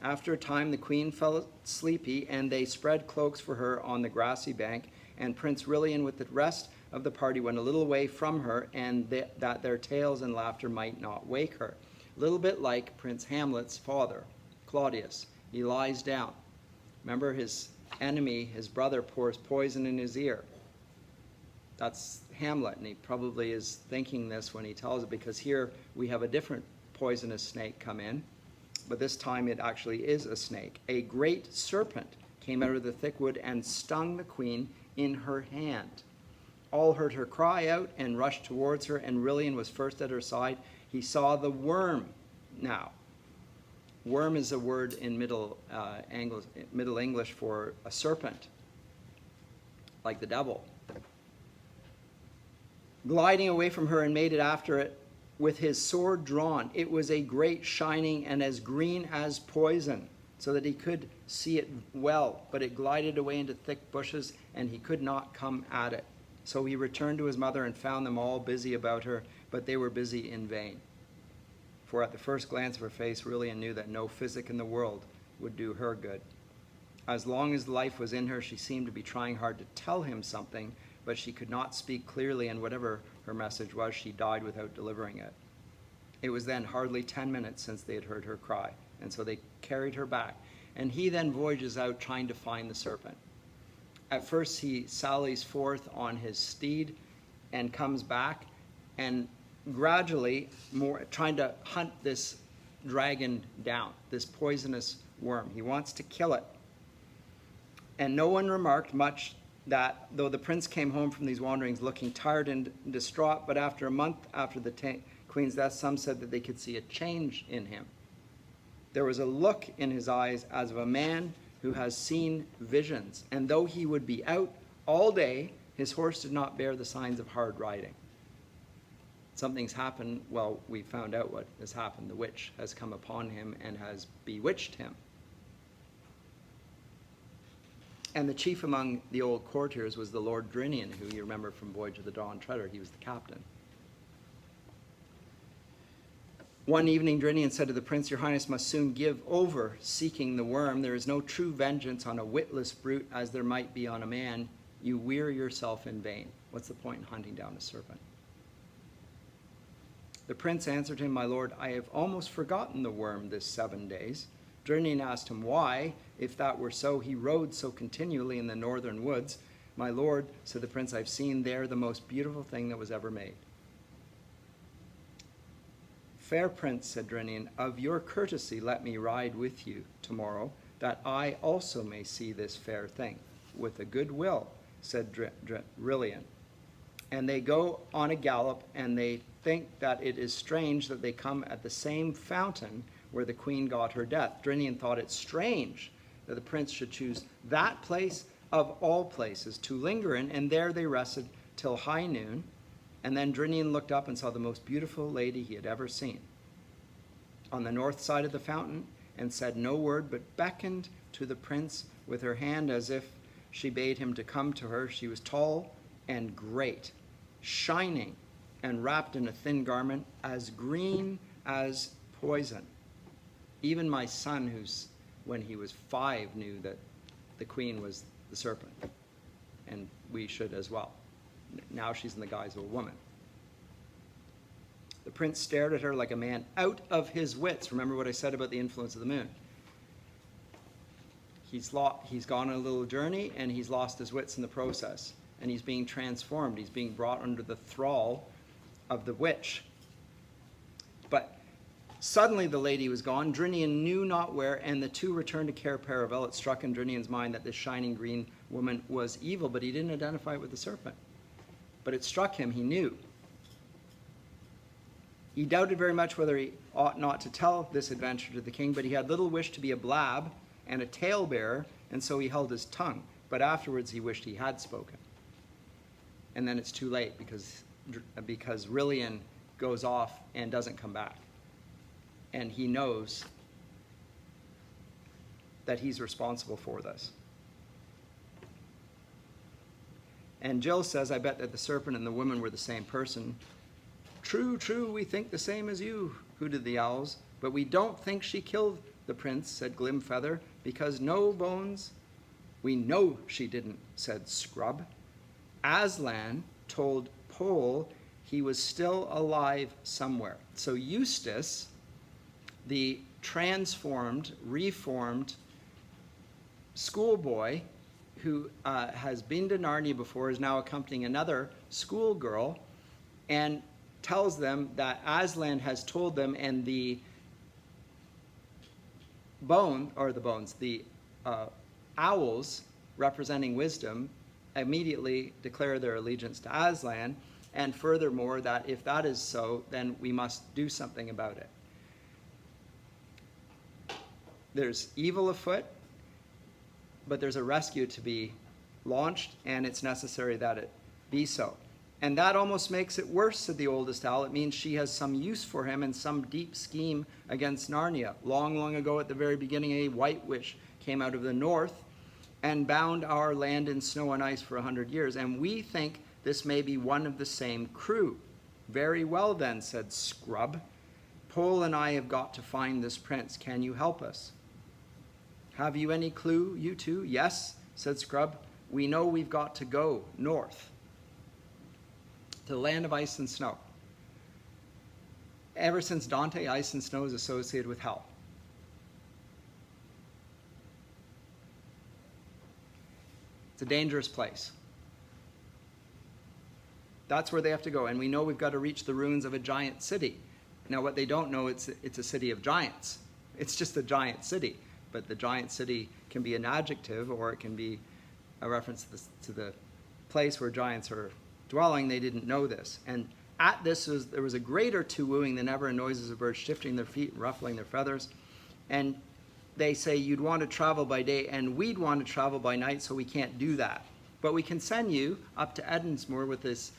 After a time, the queen fell sleepy, and they spread cloaks for her on the grassy bank, and Prince Rilian with the rest of the party went a little way from her, and that their tales and laughter might not wake her. A little bit like Prince Hamlet's father, Claudius. He lies down. Remember, his enemy, his brother, pours poison in his ear. That's Hamlet, and he probably is thinking this when he tells it, because here we have a different poisonous snake come in, but this time it actually is a snake. A great serpent came out of the thick wood and stung the queen in her hand. All heard her cry out and rushed towards her, and Rilian was first at her side. He saw the worm. Now, worm is a word in Middle English for a serpent, like the devil, gliding away from her, and made it after it with his sword drawn. It was a great shining and as green as poison, so that he could see it well, but it glided away into thick bushes, and he could not come at it. So he returned to his mother and found them all busy about her, but they were busy in vain. For at the first glance of her face, Rilian knew that no physic in the world would do her good. As long as life was in her, she seemed to be trying hard to tell him something, but she could not speak clearly, and whatever her message was, she died without delivering it. It was then hardly 10 minutes since they had heard her cry, and so they carried her back. And he then voyages out trying to find the serpent. At first he sallies forth on his steed and comes back, and gradually trying to hunt this dragon down, this poisonous worm. He wants to kill it. And no one remarked much that though the prince came home from these wanderings looking tired and distraught, but after a month after the queen's death, some said that they could see a change in him. There was a look in his eyes as of a man who has seen visions, and though he would be out all day, his horse did not bear the signs of hard riding. Something's happened. Well, we found out what has happened. The witch has come upon him and has bewitched him. And the chief among the old courtiers was the Lord Drinian, who you remember from Voyage of the Dawn Treader. He was the captain. One evening, Drinian said to the prince, "Your Highness must soon give over seeking the worm. There is no true vengeance on a witless brute as there might be on a man. You weary yourself in vain." What's the point in hunting down a serpent? The prince answered him, "My lord, I have almost forgotten the worm this 7 days." Drinian asked him why, if that were so, he rode so continually in the northern woods. "My lord," said the prince, "I've seen there the most beautiful thing that was ever made." "Fair prince," said Drinian, "of your courtesy let me ride with you tomorrow, that I also may see this fair thing." "With a good will," said Drilian. And they go on a gallop, and they think that it is strange that they come at the same fountain where the queen got her death. Drinian thought it strange that the prince should choose that place of all places to linger in, and there they rested till high noon. And then Drinian looked up and saw the most beautiful lady he had ever seen on the north side of the fountain, and said no word, but beckoned to the prince with her hand as if she bade him to come to her. She was tall and great, shining and wrapped in a thin garment as green as poison. Even my son, who's when he was 5, knew that the queen was the serpent, and we should as well. Now she's in the guise of a woman. The prince stared at her like a man out of his wits. Remember what I said about the influence of the moon. He's gone on a little journey, and he's lost his wits in the process. And he's being transformed. He's being brought under the thrall of the witch. But suddenly the lady was gone. Drinian knew not where, and the two returned to Cair Paravel. It struck in Drinian's mind that this shining green woman was evil, but he didn't identify it with the serpent. But it struck him, he knew. He doubted very much whether he ought not to tell this adventure to the king, but he had little wish to be a blab and a talebearer, and so he held his tongue. But afterwards he wished he had spoken. And then it's too late, because Rilian goes off and doesn't come back. And he knows that he's responsible for this. And Jill says, "I bet that the serpent and the woman were the same person." "True, true, we think the same as you," hooted the owls. "But we don't think she killed the prince," said Glimfeather, "because no bones." "We know she didn't," said Scrub. Aslan told Pole he was still alive somewhere. So Eustace, the transformed, reformed schoolboy who has been to Narnia before, is now accompanying another schoolgirl, and tells them that Aslan has told them, and the owls representing wisdom immediately declare their allegiance to Aslan, and furthermore that if that is so, then we must do something about it. There's evil afoot, but there's a rescue to be launched, and it's necessary that it be so. "And that almost makes it worse," said the oldest owl. "It means she has some use for him and some deep scheme against Narnia. Long, long ago, at the very beginning, a white witch came out of the north and bound our land in snow and ice for 100 years, and we think this may be one of the same crew." "Very well then," said Scrub. "Pole and I have got to find this prince. Can you help us?" "Have you any clue, you two?" "Yes," said Scrub. "We know we've got to go north to the land of ice and snow. Ever since Dante, ice and snow is associated with hell. It's a dangerous place. That's where they have to go. And we know we've got to reach the ruins of a giant city. Now, what they don't know, it's a city of giants. It's just a giant city. But the giant city can be an adjective, or it can be a reference to the place where giants are dwelling. They didn't know this. And at this, there was a greater to-wooing than ever, and noises of birds shifting their feet and ruffling their feathers. And they say, you'd want to travel by day, and we'd want to travel by night, so we can't do that. But we can send you up to Edensmoor with this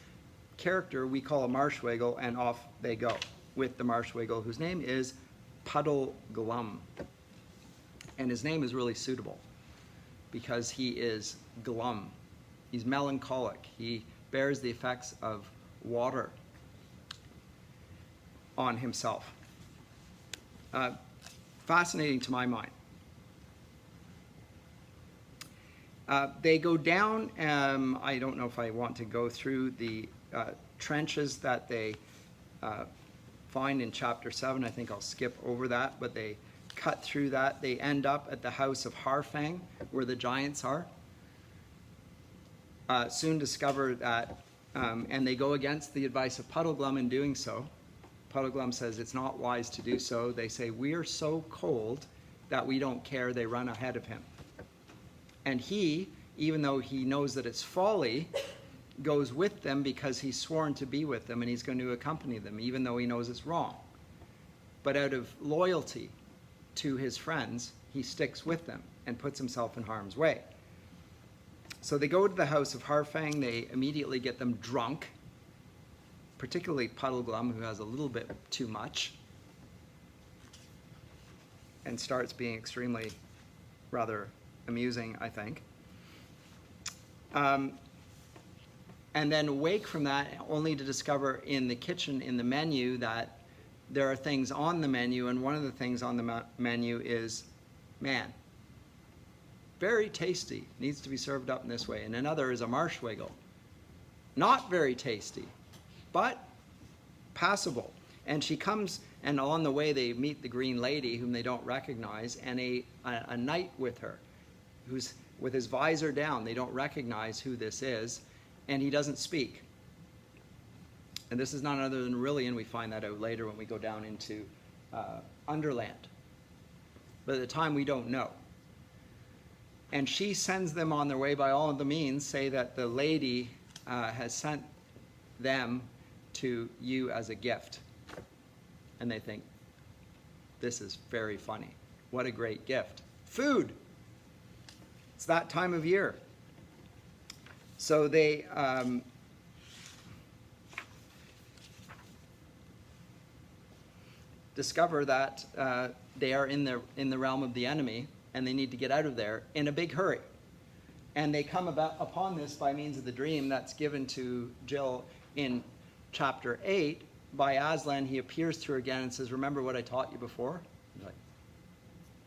character we call a marshwiggle, and off they go with the marshwiggle, whose name is Puddleglum. And his name is really suitable because he is glum. He's melancholic. He bears the effects of water on himself. Fascinating to my mind. They go down, I don't know if I want to go through the trenches that they find in chapter 7. I think I'll skip over that, but they cut through that. They end up at the house of Harfang, where the giants are. Soon discover that, and they go against the advice of Puddleglum in doing so. Puddleglum says it's not wise to do so. They say, we are so cold that we don't care. They run ahead of him. And he, even though he knows that it's folly, goes with them because he's sworn to be with them and he's going to accompany them, even though he knows it's wrong. But out of loyalty to his friends, he sticks with them and puts himself in harm's way. So they go to the house of Harfang. They immediately get them drunk, particularly Puddleglum, who has a little bit too much, and starts being extremely rather amusing, I think. And then awake from that, only to discover in the kitchen, in the menu, that there are things on the menu, and one of the things on the menu is man. Very tasty, needs to be served up in this way. And another is a marshwiggle. Not very tasty, but passable. And she comes, and on the way they meet the green lady, whom they don't recognize, and a knight with her, who's with his visor down. They don't recognize who this is, and he doesn't speak. And this is none other than Aurelian. We find that out later when we go down into Underland. But at the time, we don't know. And she sends them on their way by all of the means, say that the lady has sent them to you as a gift. And they think, this is very funny. What a great gift. Food. It's that time of year. So they discover that they are in the realm of the enemy, and they need to get out of there in a big hurry. And they come upon this by means of the dream that's given to Jill in chapter 8 by Aslan. He appears to her again and says, remember what I taught you before? Like,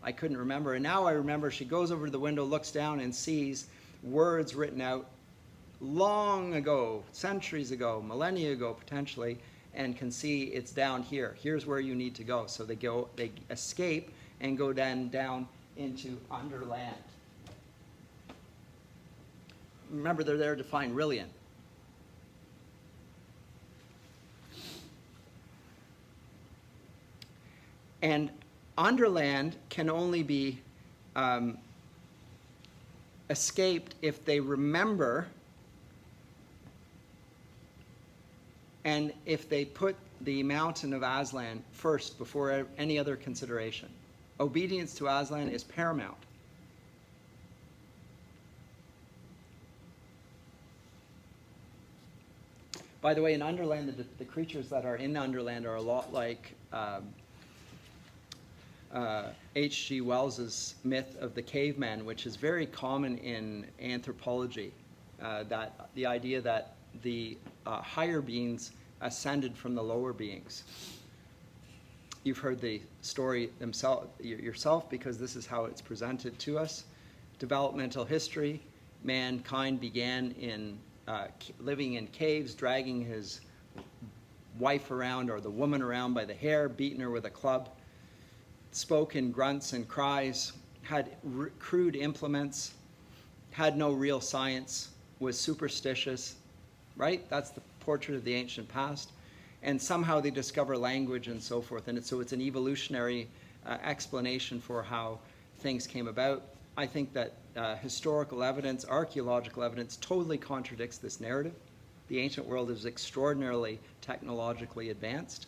I couldn't remember, and now I remember. She goes over to the window, looks down, and sees words written out long ago, centuries ago, millennia ago potentially, and can see it's down here. Here's where you need to go. So they escape and go then down into Underland. Remember, they're there to find Aurelian. And Underland can only be escaped if they remember, and if they put the mountain of Aslan first before any other consideration. Obedience to Aslan is paramount. By the way, in Underland, the creatures that are in Underland are a lot like H.G. Wells's myth of the caveman, which is very common in anthropology, that the idea that the higher beings ascended from the lower beings. You've heard the story yourself, because this is how it's presented to us. Developmental history: mankind began in living in caves, dragging his wife around, or the woman around by the hair, beating her with a club, spoke in grunts and cries, had crude implements, had no real science, was superstitious, right? That's the portrait of the ancient past. And somehow they discover language and so forth. And so it's an evolutionary explanation for how things came about. I think that historical evidence, archaeological evidence, totally contradicts this narrative. The ancient world is extraordinarily technologically advanced.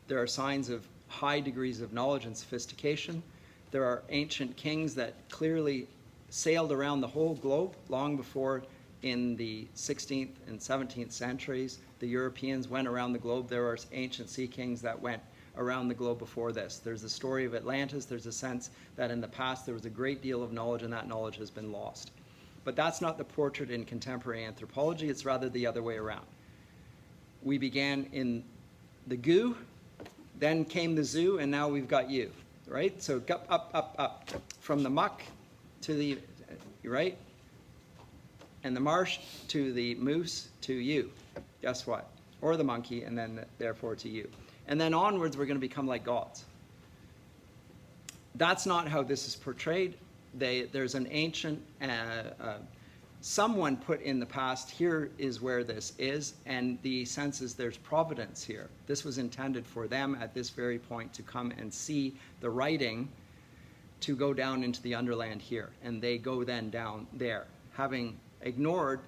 There are signs of high degrees of knowledge and sophistication. There are ancient kings that clearly sailed around the whole globe long before, in the 16th and 17th centuries, the Europeans went around the globe. There are ancient sea kings that went around the globe before this. There's the story of Atlantis. There's a sense that in the past there was a great deal of knowledge, and that knowledge has been lost. But that's not the portrait in contemporary anthropology. It's rather the other way around. We began in the goo, then came the zoo, and now we've got you, right? So up, from the muck to the, right? And the marsh to the moose to you. Guess what? or the monkey, and then therefore to you. And then onwards, we're going to become like gods. That's not how this is portrayed. There's an ancient, someone put in the past, here is where this is, and the sense is there's providence here. This was intended for them at this very point to come and see the writing, to go down into the Underland here, and they go then down there, having ignored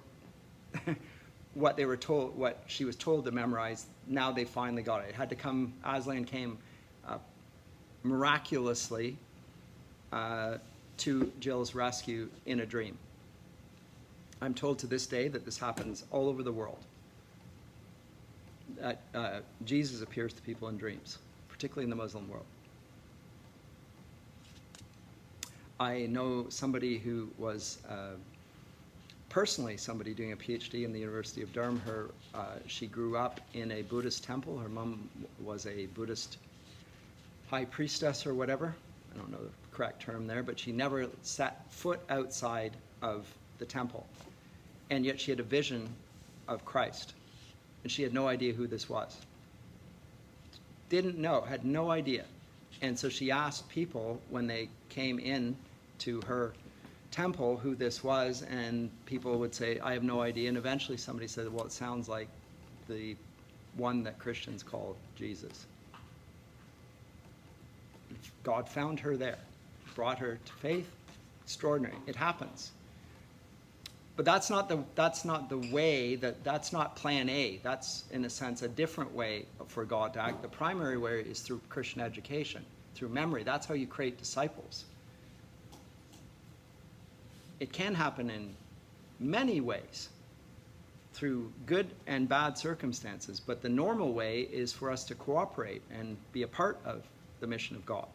what they were told, what she was told to memorize. Now they finally got it. It had to come, Aslan came miraculously to Jill's rescue in a dream. I'm told to this day that this happens all over the world. Jesus appears to people in dreams, particularly in the Muslim world. I know somebody who was personally somebody doing a PhD in the University of Durham. She grew up in a Buddhist temple. Her mom was a Buddhist high priestess or whatever. I don't know the correct term there, but she never set foot outside of the temple. And yet she had a vision of Christ. And she had no idea who this was. Didn't know, had no idea. And so she asked people when they came in to her temple who this was, and people would say, I have no idea. And eventually somebody said, well, it sounds like the one that Christians call Jesus. God found her there, brought her to faith. Extraordinary. It happens. But that's not the way, that's not plan A. That's, in a sense, a different way for God to act. The primary way is through Christian education, through memory. That's how you create disciples. It can happen in many ways, through good and bad circumstances, but the normal way is for us to cooperate and be a part of the mission of God.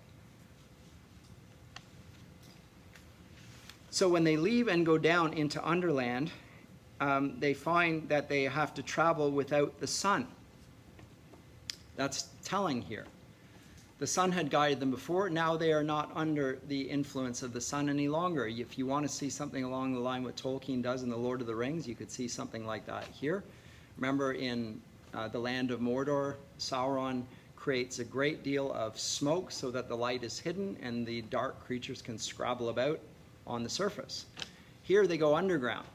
So when they leave and go down into Underland, they find that they have to travel without the sun. That's telling here. The sun had guided them before. Now they are not under the influence of the sun any longer. If you want to see something along the line what Tolkien does in The Lord of the Rings, you could see something like that here. Remember in the land of Mordor, Sauron creates a great deal of smoke so that the light is hidden and the dark creatures can scrabble about on the surface. Here they go underground,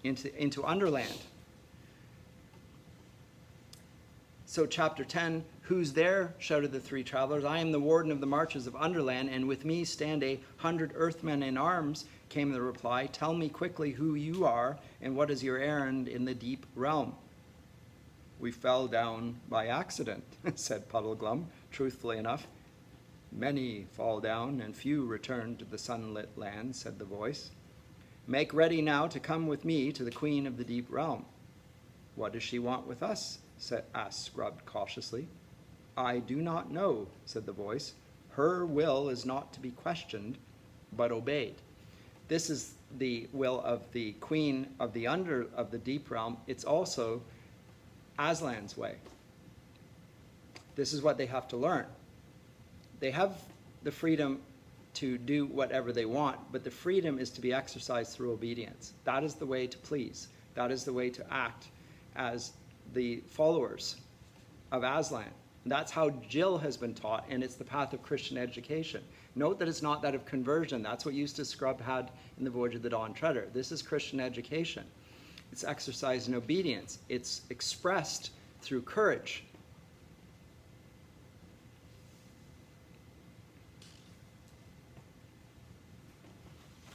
into Underland. So chapter 10, who's there? Shouted the three travelers. I am the warden of the marches of Underland, and with me stand 100 earthmen in arms, came the reply. Tell me quickly who you are, and what is your errand in the deep realm? We fell down by accident, said Puddleglum, truthfully enough. Many fall down, and few return to the sunlit land, said the voice. Make ready now to come with me to the queen of the deep realm. What does she want with us? asked Scrubbed cautiously. I do not know, said the voice. Her will is not to be questioned, but obeyed. This is the will of the queen of the deep realm. It's also Aslan's way. This is what they have to learn. They have the freedom to do whatever they want, but the freedom is to be exercised through obedience. That is the way to please. That is the way to act as the followers of Aslan. That's how Jill has been taught, and it's the path of Christian education. Note that it's not that of conversion. That's what Eustace Scrubb had in the Voyage of the Dawn Treader. This is Christian education. It's exercised in obedience. It's expressed through courage.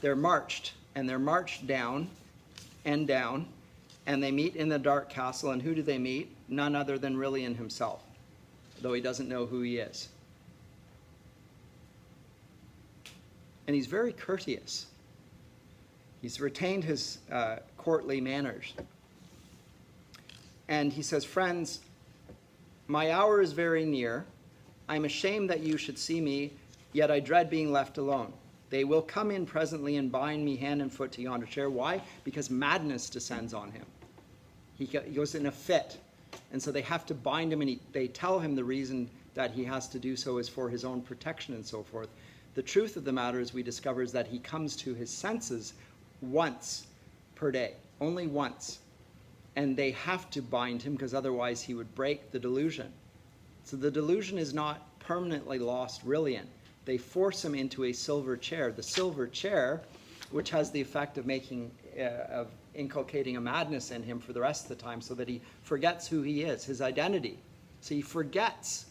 They're marched down, and they meet in the dark castle, and who do they meet? None other than Rilian himself, though he doesn't know who he is. And he's very courteous. He's retained his courtly manners. And he says, friends, my hour is very near. I'm ashamed that you should see me, yet I dread being left alone. They will come in presently and bind me hand and foot to yonder chair. Why? Because madness descends on him. He goes in a fit. And so they have to bind him, and they tell him the reason that he has to do so is for his own protection and so forth. The truth of the matter, as we discover, is that he comes to his senses once per day, only once. And they have to bind him because otherwise he would break the delusion. So the delusion is not permanently lost, Rillian. They force him into a silver chair. The silver chair, which has the effect of of inculcating a madness in him for the rest of the time so that he forgets who he is, his identity. So he forgets.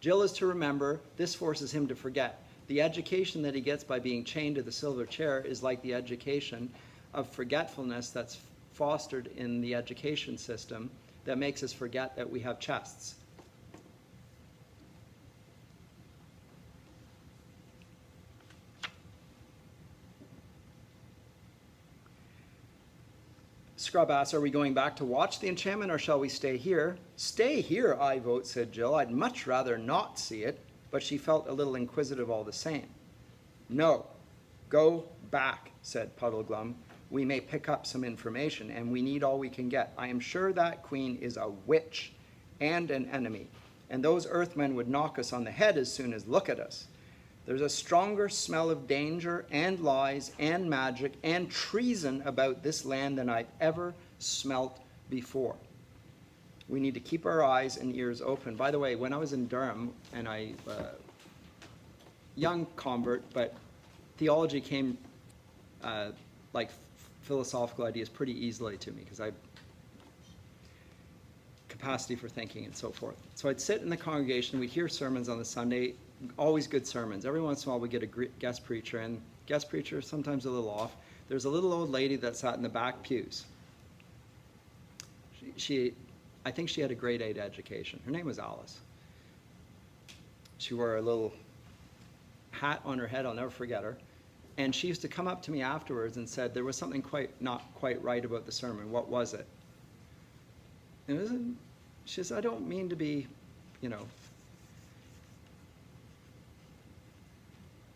Jill is to remember, this forces him to forget. The education that he gets by being chained to the silver chair is like the education of forgetfulness that's fostered in the education system that makes us forget that we have chests. Scrub asks, are we going back to watch the enchantment or shall we stay here? Stay here, I vote, said Jill. I'd much rather not see it, but she felt a little inquisitive all the same. No, go back, said Puddleglum. We may pick up some information, and we need all we can get. I am sure that queen is a witch and an enemy, and those earthmen would knock us on the head as soon as look at us. There's a stronger smell of danger and lies and magic and treason about this land than I've ever smelt before. We need to keep our eyes and ears open. By the way, when I was in Durham, and young convert, but theology came like philosophical ideas pretty easily to me because I capacity for thinking and so forth. So I'd sit in the congregation, we'd hear sermons on the Sunday, always good sermons. Every once in a while we get a guest preacher, and guest preacher sometimes a little off. There's a little old lady that sat in the back pews. I think she had a grade 8 education. Her name was Alice. She wore a little hat on her head, I'll never forget her. And she used to come up to me afterwards and said there was something not quite right about the sermon. What was it? She says, I don't mean to be,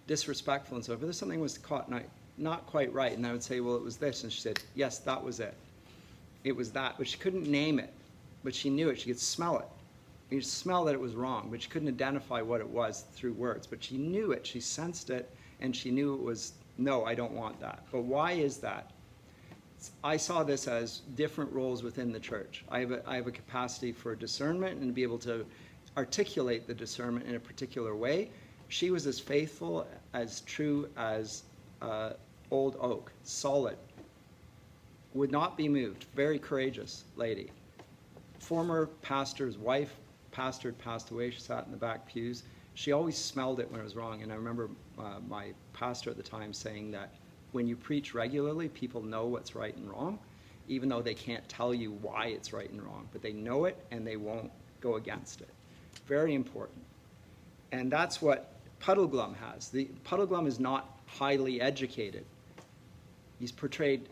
disrespectful and so forth. There's something was caught not quite right. And I would say, well, it was this. And she said, yes, that was it. It was that. But she couldn't name it. But she knew it. She could smell it. You could smell that it was wrong, but she couldn't identify what it was through words. But she knew it. She sensed it. And she knew it was, no, I don't want that. But why is that? I saw this as different roles within the church. I have a capacity for discernment and to be able to articulate the discernment in a particular way. She was as faithful, as true as old oak, solid, would not be moved, very courageous lady. Former pastor's wife, pastored, passed away. She sat in the back pews. She always smelled it when it was wrong. And I remember my pastor at the time saying that when you preach regularly, people know what's right and wrong, even though they can't tell you why it's right and wrong. But they know it and they won't go against it. Very important. And that's what Puddleglum has. The Puddleglum is not highly educated. He's portrayed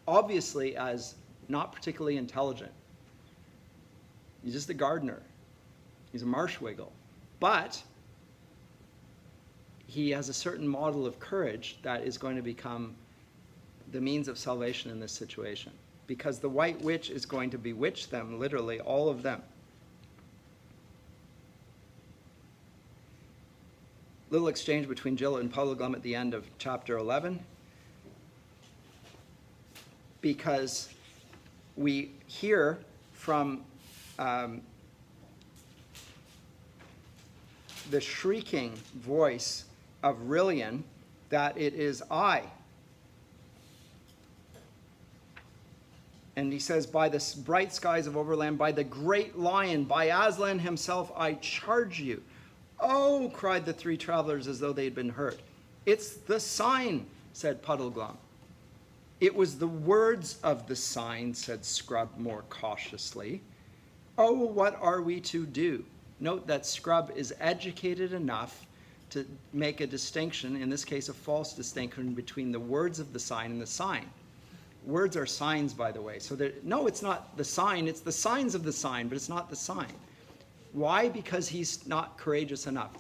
obviously as not particularly intelligent. He's just a gardener. He's a marshwiggle. But he has a certain model of courage that is going to become the means of salvation in this situation. Because the white witch is going to bewitch them, literally, all of them. Little exchange between Jill and Puddleglum at the end of chapter 11. Because we hear from the shrieking voice of Rillian that it is I. And he says, by the bright skies of Overland, by the great lion, by Aslan himself, I charge you. Oh, cried the three travelers as though they had been hurt. It's the sign, said Puddleglum. It was the words of the sign, said Scrub more cautiously. Oh, what are we to do? Note that Scrub is educated enough to make a distinction, in this case a false distinction, between the words of the sign and the sign. Words are signs, by the way. So no, it's not the sign, it's the signs of the sign, but it's not the sign. Why? Because he's not courageous enough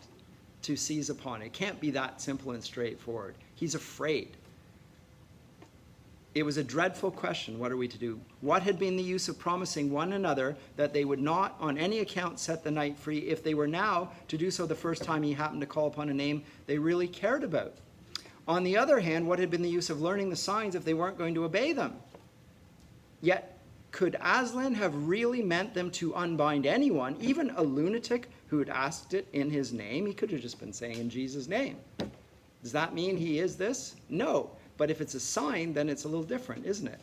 to seize upon it. It can't be that simple and straightforward. He's afraid. It was a dreadful question, what are we to do? What had been the use of promising one another that they would not on any account set the knight free if they were now to do so the first time he happened to call upon a name they really cared about? On the other hand, what had been the use of learning the signs if they weren't going to obey them? Yet Could Aslan have really meant them to unbind anyone, even a lunatic who had asked it in his name? He could have just been saying in Jesus' name. Does that mean he is this? No. But if it's a sign, then it's a little different, isn't it?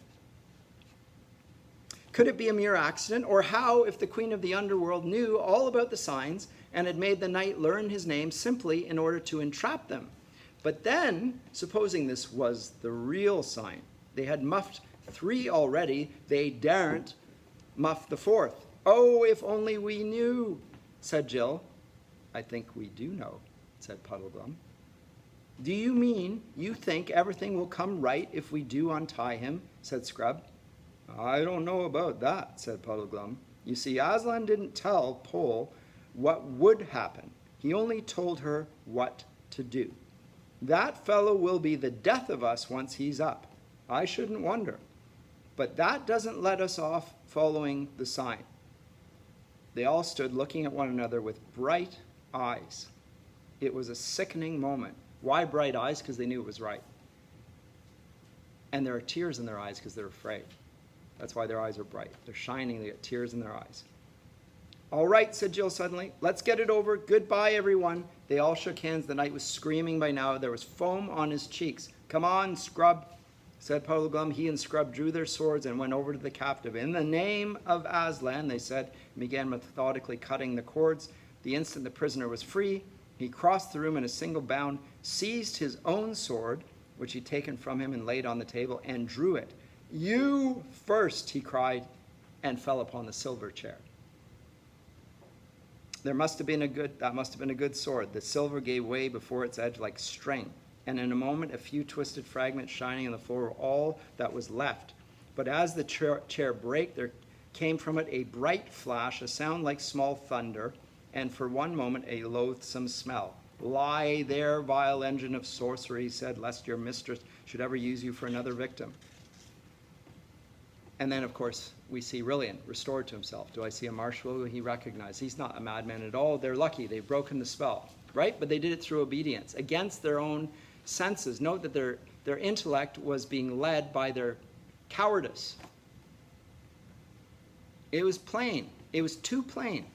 Could it be a mere accident? Or how if the queen of the underworld knew all about the signs and had made the knight learn his name simply in order to entrap them? But then, supposing this was the real sign, they had muffed 3 already, they daren't muff the 4th. Oh, if only we knew, said Jill. I think we do know, said Puddleglum. Do you mean you think everything will come right if we do untie him, said Scrub. I don't know about that, said Puddleglum. You see, Aslan didn't tell Pole what would happen. He only told her what to do. That fellow will be the death of us once he's up. I shouldn't wonder. But that doesn't let us off following the sign. They all stood looking at one another with bright eyes. It was a sickening moment. Why bright eyes? Because they knew it was right. And there are tears in their eyes because they're afraid. That's why their eyes are bright. They're shining. They get tears in their eyes. All right, said Jill suddenly. Let's get it over. Goodbye, everyone. They all shook hands. The knight was screaming by now. There was foam on his cheeks. Come on, Scrub, said Puddleglum. He and Scrub drew their swords and went over to the captive. In the name of Aslan, they said, and began methodically cutting the cords. The instant the prisoner was free, he crossed the room in a single bound, seized his own sword, which he'd taken from him and laid on the table, and drew it. You first, he cried, and fell upon the silver chair. That must have been a good sword. The silver gave way before its edge like string, and in a moment a few twisted fragments shining on the floor were all that was left. But as the chair brake, there came from it a bright flash, a sound like small thunder, and for one moment a loathsome smell. Lie there, vile engine of sorcery, he said, lest your mistress should ever use you for another victim. And then, of course, we see Rillian restored to himself. Do I see a marshal who he recognized? He's not a madman at all. They're lucky. They've broken the spell, right? But they did it through obedience, against their own senses. Note that their intellect was being led by their cowardice. It was plain. It was too plain.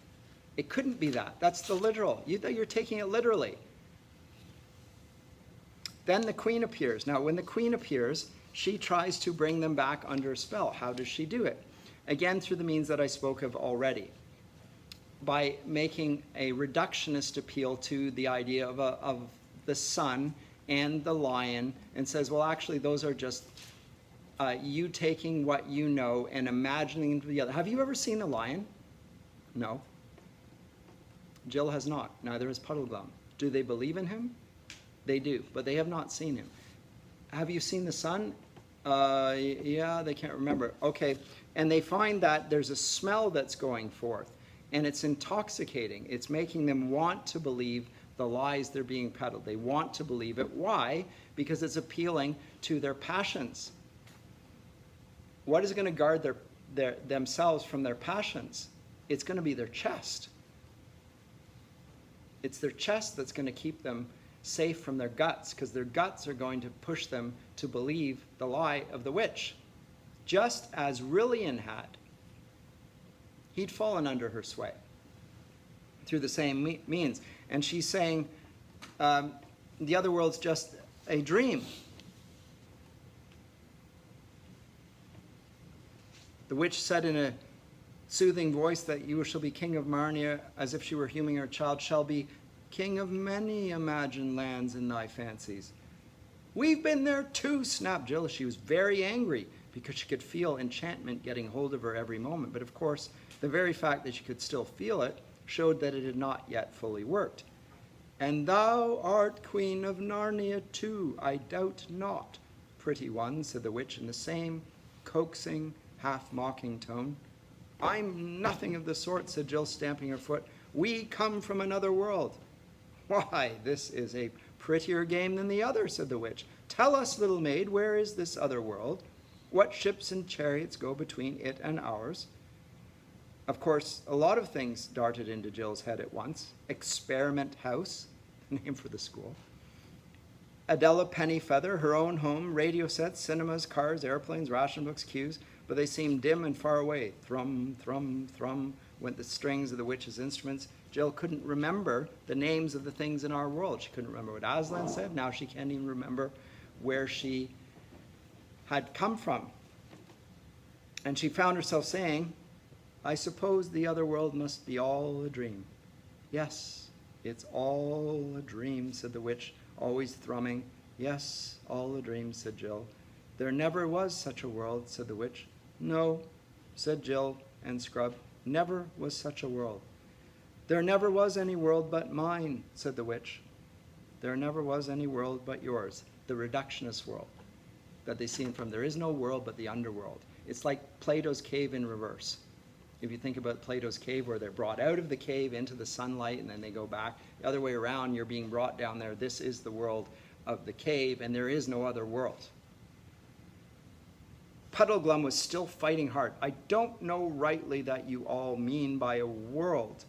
It couldn't be that. That's the literal. You're taking it literally. Then the queen appears. Now, when the queen appears, she tries to bring them back under a spell. How does she do it? Again, through the means that I spoke of already. By making a reductionist appeal to the idea of the sun and the lion, and says, well, actually, those are just you taking what you know and imagining the other. Have you ever seen a lion? No. Jill has not. Neither has Puddleglum. Do they believe in him? They do, but they have not seen him. Have you seen the sun? Yeah, they can't remember. Okay, and they find that there's a smell that's going forth, and it's intoxicating. It's making them want to believe the lies they're being peddled. They want to believe it. Why? Because it's appealing to their passions. What is going to guard themselves from their passions? It's going to be their chest. It's their chest that's going to keep them safe from their guts, because their guts are going to push them to believe the lie of the witch. Just as Rillian had. He'd fallen under her sway through the same means. And she's saying, the other world's just a dream. The witch said in a soothing voice that you shall be king of Marnia, as if she were huming her child, shall be king of many imagined lands in thy fancies. We've been there too, snapped Jill. She was very angry because she could feel enchantment getting hold of her every moment. But of course, the very fact that she could still feel it showed that it had not yet fully worked. And thou art queen of Narnia too, I doubt not, pretty one, said the witch in the same coaxing, half-mocking tone. I'm nothing of the sort, said Jill, stamping her foot. We come from another world. Why, this is a prettier game than the other, said the witch. Tell us, little maid, where is this other world? What ships and chariots go between it and ours? Of course, a lot of things darted into Jill's head at once. Experiment House, name for the school. Adela Pennyfeather, her own home, radio sets, cinemas, cars, airplanes, ration books, queues. but they seemed dim and far away. Thrum, thrum, thrum went the strings of the witch's instruments. Jill couldn't remember the names of the things in our world. She couldn't remember what Aslan said. Now she can't even remember where she had come from. And she found herself saying, I suppose the other world must be all a dream. Yes, it's all a dream, said the witch, always thrumming. Yes, all a dream, said Jill. There never was such a world, said the witch. No, said Jill and Scrub, never was such a world. There never was any world but mine, said the witch. There never was any world but yours, the reductionist world that they seen from. There is no world but the underworld. It's like Plato's cave in reverse. If you think about Plato's cave, where they're brought out of the cave into the sunlight and then they go back. The other way around, you're being brought down there. This is the world of the cave, and there is no other world. Puddleglum was still fighting hard. I don't know rightly that you all mean by a world,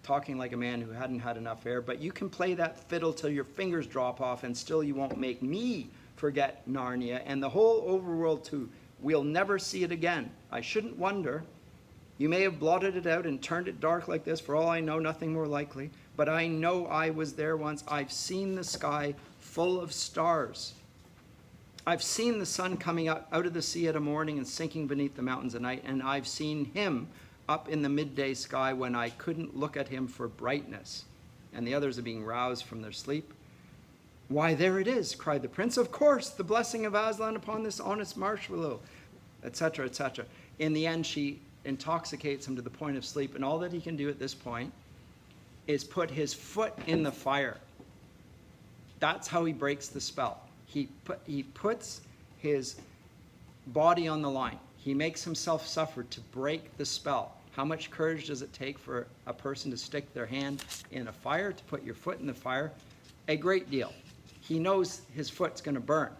talking like a man who hadn't had enough air, but you can play that fiddle till your fingers drop off, and still you won't make me forget Narnia and the whole overworld too. We'll never see it again. I shouldn't wonder. You may have blotted it out and turned it dark like this, for all I know, nothing more likely. But I know I was there once. I've seen the sky full of stars. I've seen the sun coming out of the sea at a morning and sinking beneath the mountains at night, and I've seen him up in the midday sky when I couldn't look at him for brightness, and the others are being roused from their sleep. Why, there it is, cried the prince. Of course, the blessing of Aslan upon this honest marshmallow, etc., etc. In the end, she intoxicates him to the point of sleep, and all that he can do at this point is put his foot in the fire. That's how he breaks the spell. He puts his body on the line. He makes himself suffer to break the spell. How much courage does it take for a person to stick their hand in a fire, to put your foot in the fire? A great deal. He knows his foot's going to burn.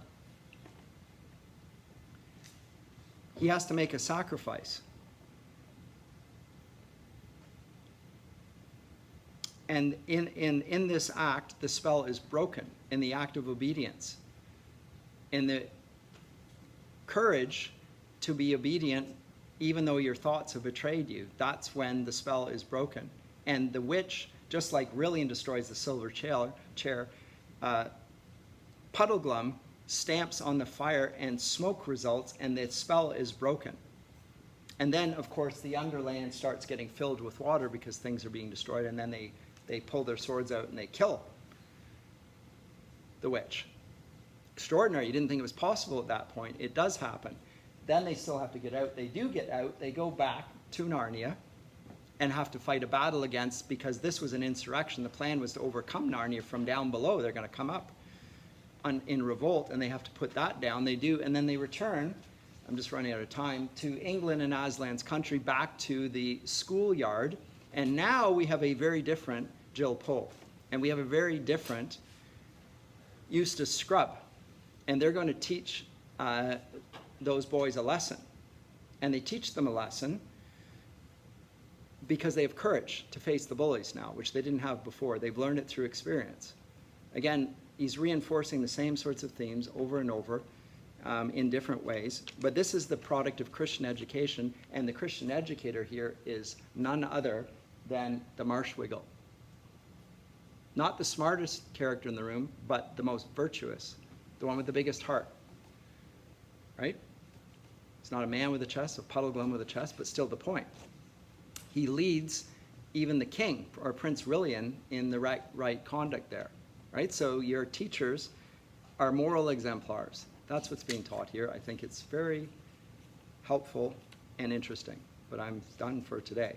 He has to make a sacrifice. And in this act, the spell is broken, in the act of obedience. In the courage to be obedient, even though your thoughts have betrayed you, that's when the spell is broken. And the witch, just like Rillian destroys the silver chair, Puddleglum stamps on the fire and smoke results, and the spell is broken. And then, of course, the Underland starts getting filled with water because things are being destroyed, and then they pull their swords out and they kill the witch. Extraordinary. You didn't think it was possible at that point. It does happen. Then they still have to get out. They do get out. They go back to Narnia and have to fight a battle against, because this was an insurrection. The plan was to overcome Narnia from down below. They're going to come up in revolt, and they have to put that down. They do, and then they return, I'm just running out of time, to England and Aslan's country, back to the schoolyard. And now we have a very different Jill Pole, and we have a very different Eustace Scrub. And they're going to teach those boys a lesson. And they teach them a lesson because they have courage to face the bullies now, which they didn't have before. They've learned it through experience. Again, he's reinforcing the same sorts of themes over and over in different ways. But this is the product of Christian education, and the Christian educator here is none other than the Marshwiggle. Not the smartest character in the room, but the most virtuous, the one with the biggest heart, right? He's not a man with a chest, a Puddleglum with a chest, but still the point. He leads even the king, or Prince Rillian, in the right conduct there, right? So your teachers are moral exemplars. That's what's being taught here. I think it's very helpful and interesting, but I'm done for today.